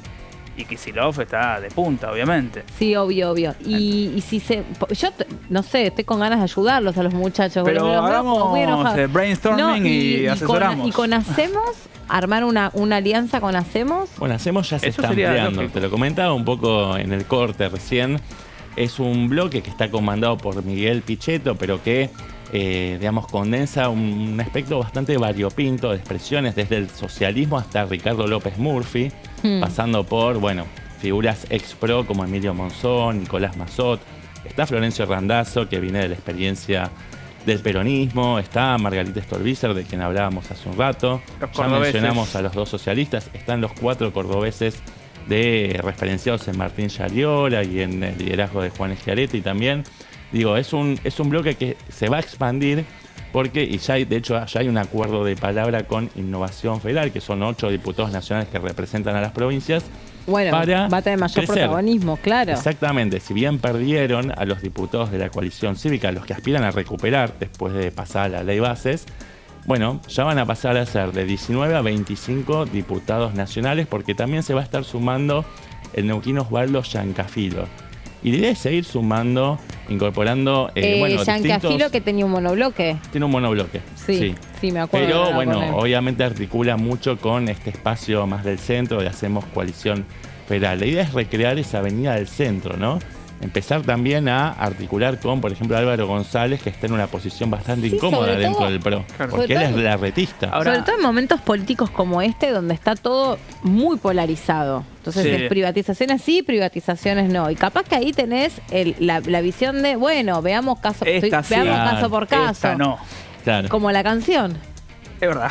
y Kicillof está de punta, obviamente. Sí, obvio. Y si yo no sé, estoy con ganas de ayudarlos a los muchachos. Pero hagamos brainstorming y asesoramos. Y con Hacemos, armar una alianza con Hacemos. Bueno, Hacemos ya se está ampliando. Te lo comentaba un poco en el corte recién. Es un bloque que está comandado por Miguel Pichetto, pero que condensa un aspecto bastante variopinto de expresiones, desde el socialismo hasta Ricardo López Murphy, pasando por, figuras ex-pro como Emilio Monzón, Nicolás Massot, está Florencio Randazzo, que viene de la experiencia del peronismo, está Margarita Stolbizer, de quien hablábamos hace un rato, ya mencionamos a los 2 socialistas, están los 4 cordobeses referenciados en Martín Yariola y en el liderazgo de Juan Schiaretti también. Es un bloque que se va a expandir porque, de hecho ya hay un acuerdo de palabra con Innovación Federal, que son 8 diputados nacionales que representan a las provincias. Bueno, va a tener mayor protagonismo, claro. Exactamente, si bien perdieron a los diputados de la coalición cívica, los que aspiran a recuperar después de pasar la ley bases, ya van a pasar a ser de 19 a 25 diputados nacionales, porque también se va a estar sumando el neuquino Osvaldo Giancafilo, Y la idea es seguir sumando, incorporando, Giancaffilo, que tenía un monobloque. Tiene un monobloque, sí me acuerdo. Pero bueno, obviamente articula mucho con este espacio más del centro de Hacemos Coalición Federal. La idea es recrear esa avenida del centro, ¿no? Empezar también a articular con, por ejemplo, Álvaro González, que está en una posición bastante incómoda dentro del PRO, porque él es la retista. Sobre todo en momentos políticos como este, donde está todo muy polarizado. Entonces, privatizaciones sí, privatizaciones no. Y capaz que ahí tenés la visión de, bueno, veamos caso por caso. Esta no. Claro. Como la canción. Es verdad.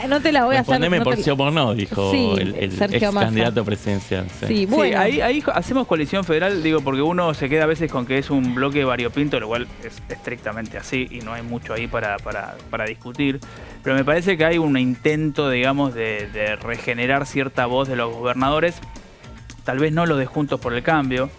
No te la voy a hacer. Respondeme por sí o por no, dijo el ex candidato presidencial. Sí, bueno. Ahí hacemos coalición federal, digo, porque uno se queda a veces con que es un bloque variopinto, lo cual es estrictamente así y no hay mucho ahí para discutir. Pero me parece que hay un intento, digamos, de regenerar cierta voz de los gobernadores. Tal vez no los de Juntos por el Cambio,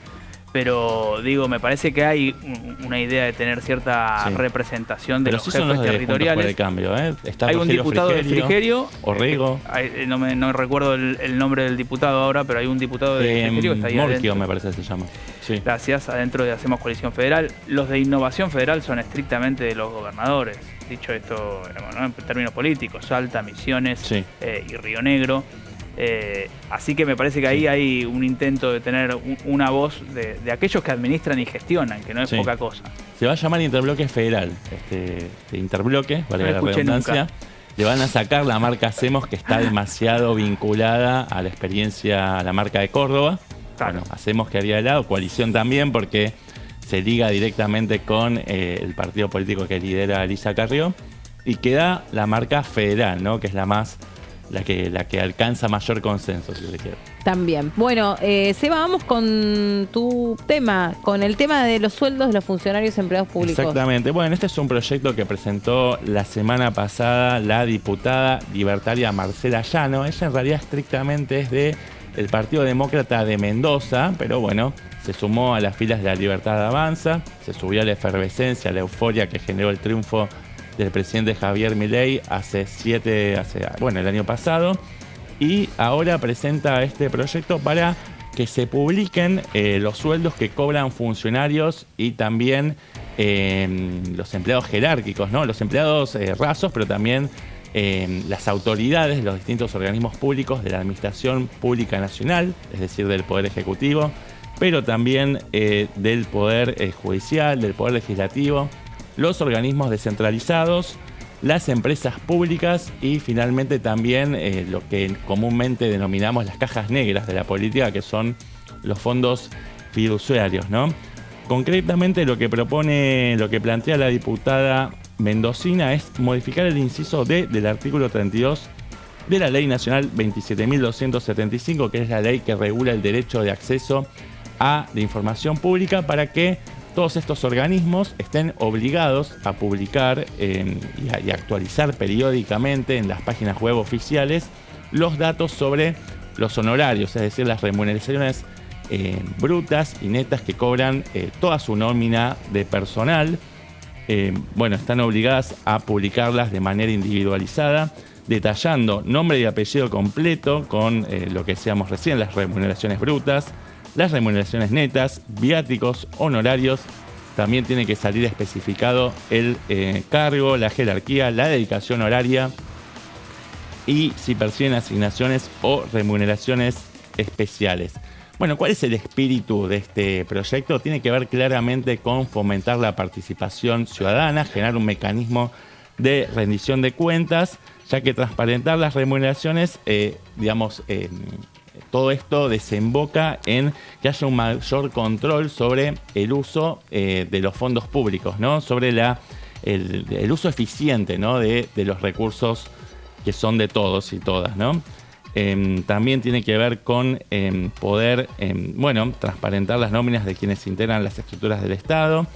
pero digo, me parece que hay una idea de tener cierta representación de los jefes territoriales. Por el cambio, Está hay Rogelio un diputado de Frigerio, Orrego. No recuerdo el nombre del diputado ahora, pero hay un diputado de Frigerio que está ahí Morquio, adentro. me parece que se llama. Sí. Gracias, adentro de Hacemos Coalición Federal. Los de Innovación Federal son estrictamente de los gobernadores. Dicho esto, ¿no? En términos políticos, Salta, Misiones y Río Negro. Así que me parece que ahí hay un intento de tener una voz de aquellos que administran y gestionan, que no es poca cosa. Se va a llamar Interbloque Federal. Interbloque, vale la redundancia. Le van a sacar la marca Hacemos, que está demasiado vinculada a la experiencia, a la marca de Córdoba. Claro. Bueno, Hacemos quedaría de lado, coalición también, porque se liga directamente con el partido político que lidera Elisa Carrió. Y queda la marca Federal, ¿no? Que es la que alcanza mayor consenso, si se quiere. También. Bueno, Seba, vamos con tu tema, con el tema de los sueldos de los funcionarios empleados públicos. Exactamente. Bueno, este es un proyecto que presentó la semana pasada la diputada libertaria Marcela Llano. Ella en realidad estrictamente es del Partido Demócrata de Mendoza, pero bueno, se sumó a las filas de la Libertad Avanza, se subió a la efervescencia, a la euforia que generó el triunfo del presidente Javier Milei el año pasado, y ahora presenta este proyecto para que se publiquen los sueldos que cobran funcionarios y también los empleados jerárquicos, ¿no? Los empleados rasos, pero también las autoridades, los distintos organismos públicos de la Administración Pública Nacional, es decir, del Poder Ejecutivo, pero también del Poder Judicial, del Poder Legislativo, los organismos descentralizados, las empresas públicas y finalmente también lo que comúnmente denominamos las cajas negras de la política, que son los fondos fiduciarios, ¿no? Concretamente lo que plantea la diputada mendocina es modificar el inciso D del artículo 32 de la Ley Nacional 27.275, que es la ley que regula el derecho de acceso a la información pública, para que todos estos organismos estén obligados a publicar y actualizar periódicamente en las páginas web oficiales los datos sobre los honorarios, es decir, las remuneraciones brutas y netas que cobran toda su nómina de personal. Están obligadas a publicarlas de manera individualizada, detallando nombre y apellido completo con lo que decíamos recién, las remuneraciones brutas, las remuneraciones netas, viáticos, honorarios. También tiene que salir especificado el cargo, la jerarquía, la dedicación horaria y si perciben asignaciones o remuneraciones especiales. Bueno, ¿cuál es el espíritu de este proyecto? Tiene que ver claramente con fomentar la participación ciudadana, generar un mecanismo de rendición de cuentas, ya que transparentar las remuneraciones, todo esto desemboca en que haya un mayor control sobre el uso de los fondos públicos, ¿no? Sobre el uso eficiente, ¿no? de los recursos que son de todos y todas, ¿no? También tiene que ver con poder transparentar las nóminas de quienes integran las estructuras del Estado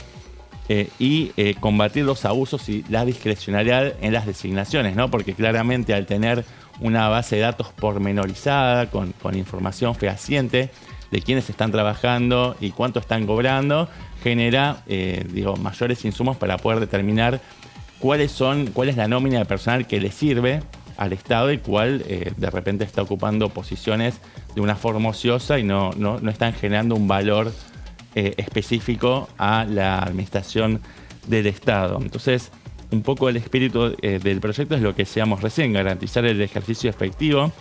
y combatir los abusos y la discrecionalidad en las designaciones, ¿no? Porque claramente al tener una base de datos pormenorizada con información fehaciente de quiénes están trabajando y cuánto están cobrando, genera mayores insumos para poder determinar cuál es la nómina de personal que les sirve al Estado, el cual de repente está ocupando posiciones de una forma ociosa y no están generando un valor específico a la administración del Estado. Entonces, un poco el espíritu del proyecto es lo que decíamos recién, garantizar el ejercicio efectivo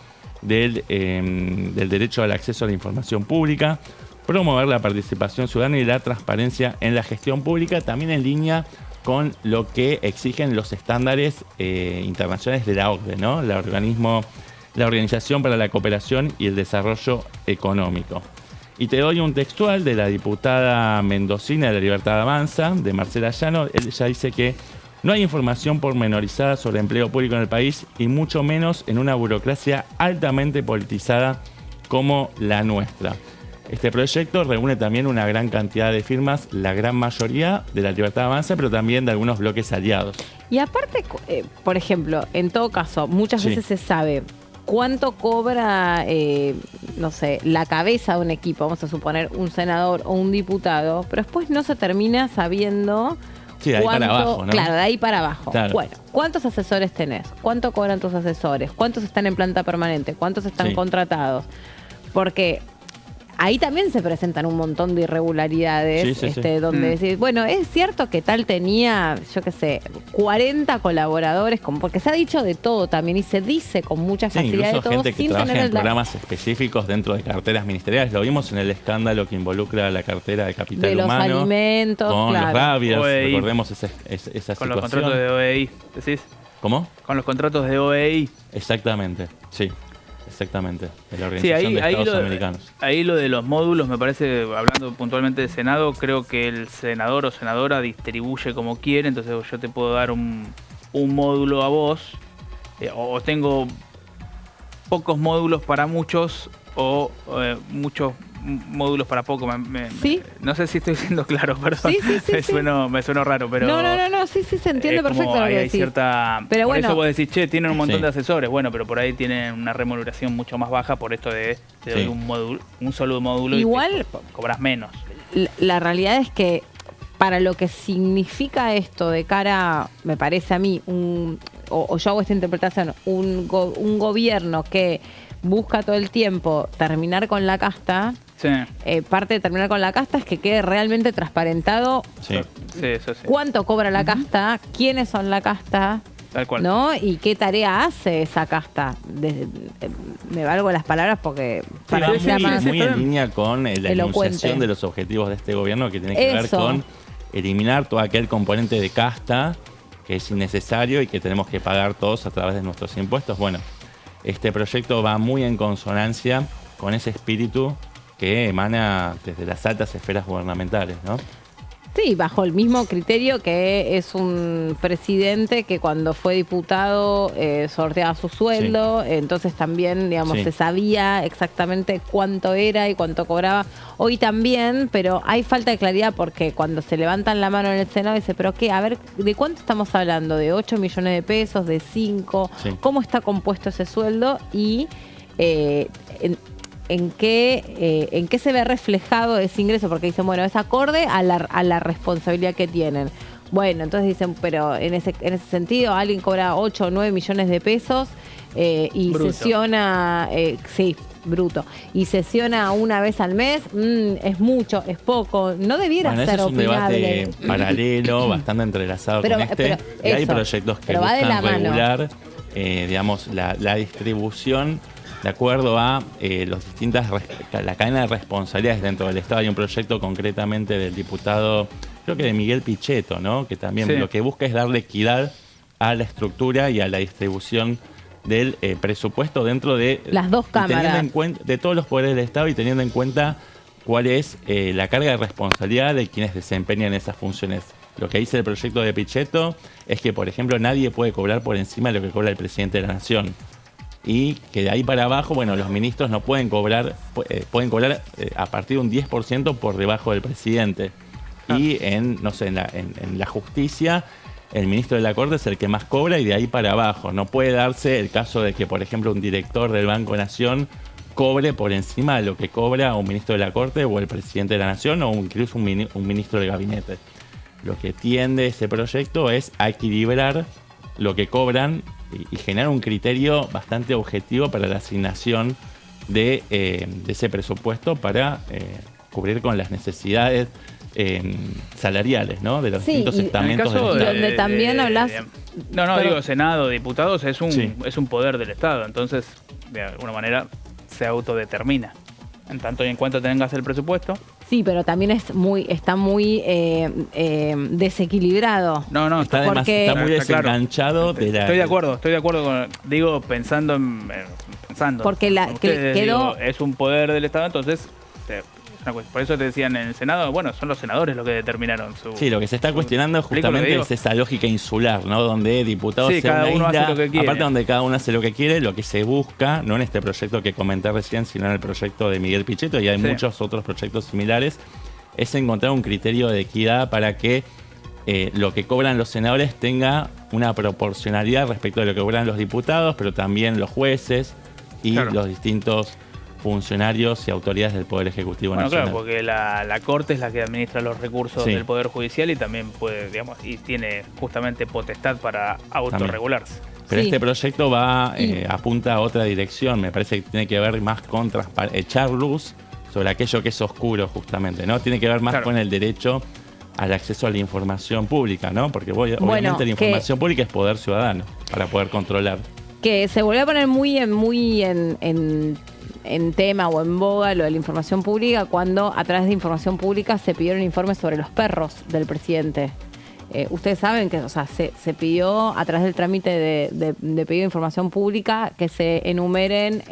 del derecho al acceso a la información pública, promover la participación ciudadana y la transparencia en la gestión pública, también en línea con lo que exigen los estándares internacionales de la OCDE, ¿no? La Organización para la Cooperación y el Desarrollo Económico. Y te doy un textual de la diputada mendocina de La Libertad Avanza, de Marcela Llano. Ella dice que no hay información pormenorizada sobre empleo público en el país y mucho menos en una burocracia altamente politizada como la nuestra. Este proyecto reúne también una gran cantidad de firmas, la gran mayoría de La Libertad Avanza, pero también de algunos bloques aliados. Y aparte, por ejemplo, en todo caso, muchas veces se sabe cuánto cobra, no sé, la cabeza de un equipo, vamos a suponer un senador o un diputado, pero después no se termina sabiendo... Sí, de ahí para abajo, ¿no? Claro, de ahí para abajo. Claro. Bueno, ¿cuántos asesores tenés? ¿Cuánto cobran tus asesores? ¿Cuántos están en planta permanente? ¿Cuántos están contratados? Porque ahí también se presentan un montón de irregularidades, donde decís, bueno, es cierto que tal tenía, yo qué sé, 40 colaboradores, porque se ha dicho de todo también y se dice con mucha facilidad incluso de todo, gente que trabaja en programas específicos dentro de carteras ministeriales. Lo vimos en el escándalo que involucra la cartera de Capital de los Humano, alimentos, con los rabias, recordemos esa con situación. Los contratos de OEI, ¿decís? ¿Cómo? Con los contratos de OEI. Exactamente, sí. Exactamente, de la Organización de Estados Americanos. Ahí lo de los módulos, me parece, hablando puntualmente de Senado, creo que el senador o senadora distribuye como quiere, entonces yo te puedo dar un módulo a vos, o tengo pocos módulos para muchos, o muchos módulos para poco. No sé si estoy siendo claro, perdón. Me suena raro, pero... No, sí, se entiende perfecto lo que hay decís. Cierta... Pero por bueno, eso vos decís, tienen un montón de asesores. Bueno, pero por ahí tienen una remuneración mucho más baja por esto de te doy un solo módulo igual, y te cobras menos. La realidad es que para lo que significa esto de cara, me parece a mí, o yo hago esta interpretación, un gobierno que busca todo el tiempo terminar con la casta... parte de terminar con la casta es que quede realmente transparentado cuánto cobra la casta, quiénes son la casta, tal cual, ¿no? Y qué tarea hace esa casta. Me valgo las palabras porque para mí es muy en línea con la enunciación de los objetivos de este gobierno, que tiene que ver con eliminar todo aquel componente de casta que es innecesario y que tenemos que pagar todos a través de nuestros impuestos. Bueno, este proyecto va muy en consonancia con ese espíritu que emana desde las altas esferas gubernamentales, ¿no? Sí, bajo el mismo criterio que es un presidente que cuando fue diputado sorteaba su sueldo, entonces también, digamos, se sabía exactamente cuánto era y cuánto cobraba. Hoy también, pero hay falta de claridad porque cuando se levantan la mano en el Senado dice, pero qué, a ver, ¿de cuánto estamos hablando? ¿De 8 millones de pesos? ¿De 5? ¿Cómo está compuesto ese sueldo? Y ¿en qué se ve reflejado ese ingreso? Porque dicen, bueno, es acorde a la responsabilidad que tienen. Bueno, entonces dicen, pero en ese sentido, alguien cobra 8 o 9 millones de pesos y bruto. Sesiona, bruto, y sesiona una vez al mes, es mucho, es poco, no debiera ser opinable. Es un debate paralelo, bastante entrelazado con este, y hay proyectos que buscan regular, digamos, la distribución de acuerdo a la cadena de responsabilidades dentro del Estado. Hay un proyecto concretamente del diputado, creo que de Miguel Pichetto, ¿no? Que también lo que busca es darle equidad a la estructura y a la distribución del presupuesto dentro de las dos cámaras, de todos los poderes del Estado, y teniendo en cuenta cuál es la carga de responsabilidad de quienes desempeñan esas funciones. Lo que dice el proyecto de Pichetto es que, por ejemplo, nadie puede cobrar por encima de lo que cobra el presidente de la Nación. Y que de ahí para abajo, bueno, los ministros no pueden cobrar, a partir de un 10% por debajo del presidente. Y en la justicia, el ministro de la Corte es el que más cobra y de ahí para abajo. No puede darse el caso de que, por ejemplo, un director del Banco Nación cobre por encima de lo que cobra un ministro de la Corte o el presidente de la Nación o incluso un ministro del gabinete. Lo que tiende ese proyecto es a equilibrar lo que cobran y generar un criterio bastante objetivo para la asignación de ese presupuesto para cubrir con las necesidades salariales, ¿no? De los distintos estamentos del Estado. Donde también hablas... digo, Senado, diputados, es un poder del Estado, entonces, de alguna manera, se autodetermina. En tanto y en cuanto tengas el presupuesto. Sí, pero también está muy desequilibrado. Está muy desenganchado de la... Estoy de acuerdo con, digo, pensando. Porque es un poder del Estado, entonces, por eso te decían en el Senado, bueno, son los senadores los que determinaron su... Sí, lo que se está cuestionando justamente es esa lógica insular, ¿no? Donde diputados cada uno hace lo que quiere. Aparte donde cada uno hace lo que quiere, lo que se busca, no en este proyecto que comenté recién, sino en el proyecto de Miguel Pichetto, y hay muchos otros proyectos similares, es encontrar un criterio de equidad para que lo que cobran los senadores tenga una proporcionalidad respecto de lo que cobran los diputados, pero también los jueces y los distintos funcionarios y autoridades del Poder Ejecutivo Nacional. Claro, porque la Corte es la que administra los recursos del Poder Judicial y también puede, y tiene justamente potestad para autorregularse. Pero este proyecto apunta a otra dirección, me parece que tiene que ver más con echar luz sobre aquello que es oscuro justamente, ¿no? Tiene que ver más con el derecho al acceso a la información pública, ¿no? Porque obviamente la información pública es poder ciudadano para poder controlar. Que se volvió a poner muy en tema o en boga lo de la información pública cuando a través de información pública se pidieron informes sobre los perros del presidente. Ustedes saben que se pidió a través del trámite de pedido de información pública que se enumeren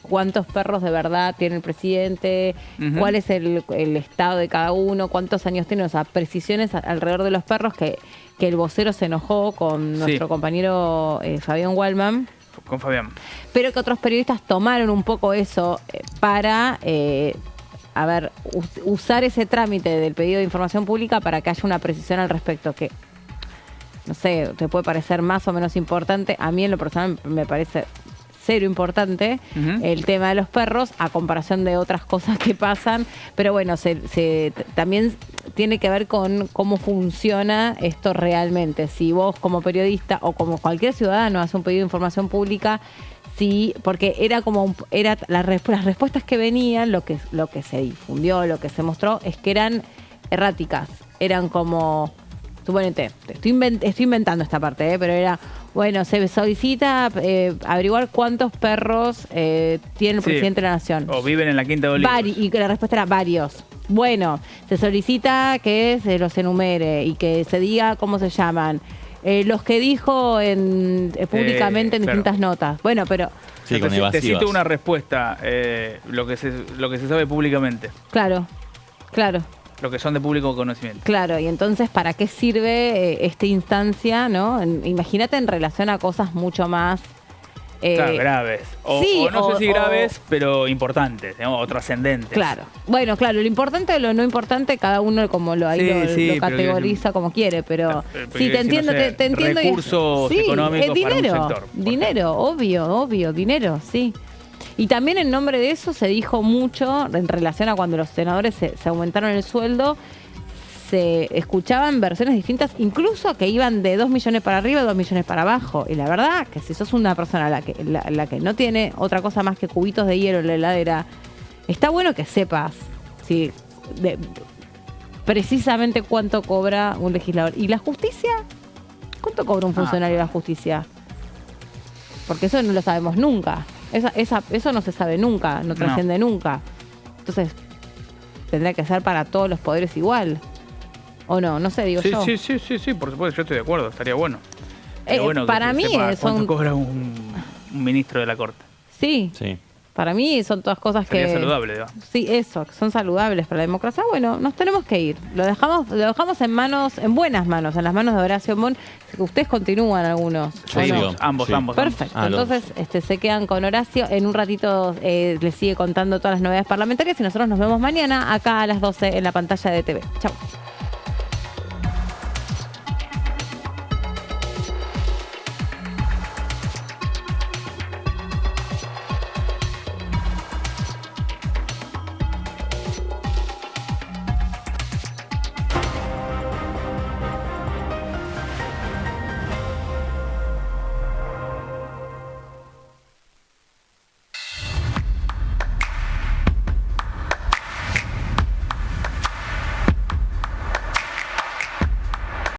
cuántos perros de verdad tiene el presidente, cuál es el estado de cada uno, cuántos años tiene, precisiones alrededor de los perros que el vocero se enojó con nuestro compañero Fabián Wallman. Con Fabián. Pero que otros periodistas tomaron un poco eso para usar ese trámite del pedido de información pública para que haya una precisión al respecto, que no sé, te puede parecer más o menos importante. A mí en lo personal me parece cero importante el tema de los perros a comparación de otras cosas que pasan, pero bueno, también tiene que ver con cómo funciona esto realmente. Si vos como periodista o como cualquier ciudadano hace un pedido de información pública, sí, porque las respuestas que venían, lo que se difundió, lo que se mostró, es que eran erráticas, eran como... Suponete, estoy inventando esta parte, pero era, bueno, se solicita averiguar cuántos perros tiene el presidente de la Nación. O viven en la Quinta de Olivos. Y la respuesta era varios. Bueno, se solicita que se los enumere y que se diga cómo se llaman. Los que dijo públicamente en distintas notas. Bueno, pero... Sí, te cito una respuesta, lo que se sabe públicamente. Claro. Lo que son de público conocimiento. Claro, y entonces, ¿para qué sirve esta instancia, no? Imagínate en relación a cosas mucho más... graves. O no sé si graves, pero importantes, o trascendentes. Claro. Bueno, claro, lo importante o lo no importante, cada uno como lo categoriza como quiere, pero sí, te entiendo. Recursos económicos dinero, para un sector. Dinero, obvio, dinero, sí. Y también en nombre de eso se dijo mucho en relación a cuando los senadores se aumentaron el sueldo, se escuchaban versiones distintas, incluso que iban de 2 millones para arriba y 2 millones para abajo. Y la verdad que si sos una persona la que no tiene otra cosa más que cubitos de hielo en la heladera, está bueno que sepas precisamente cuánto cobra un legislador. ¿Y la justicia? ¿Cuánto cobra un funcionario de la justicia? Porque eso no lo sabemos nunca. Eso no se sabe nunca, no trasciende nunca. Entonces, tendría que ser para todos los poderes igual. ¿O no? No sé, digo yo. Sí, por supuesto, yo estoy de acuerdo, estaría bueno. Para mí ¿cuánto cobra un ministro de la Corte? Sí. Para mí son todas cosas sería saludable, ¿no? Sí, eso, que son saludables para la democracia. Bueno, nos tenemos que ir. Lo dejamos en buenas manos, en las manos de Horacio Mon. Ustedes continúan algunos. Sí, ambos. Perfecto. Entonces se quedan con Horacio. En un ratito les sigue contando todas las novedades parlamentarias y nosotros nos vemos mañana acá a las 12 en la pantalla de TV. Chau.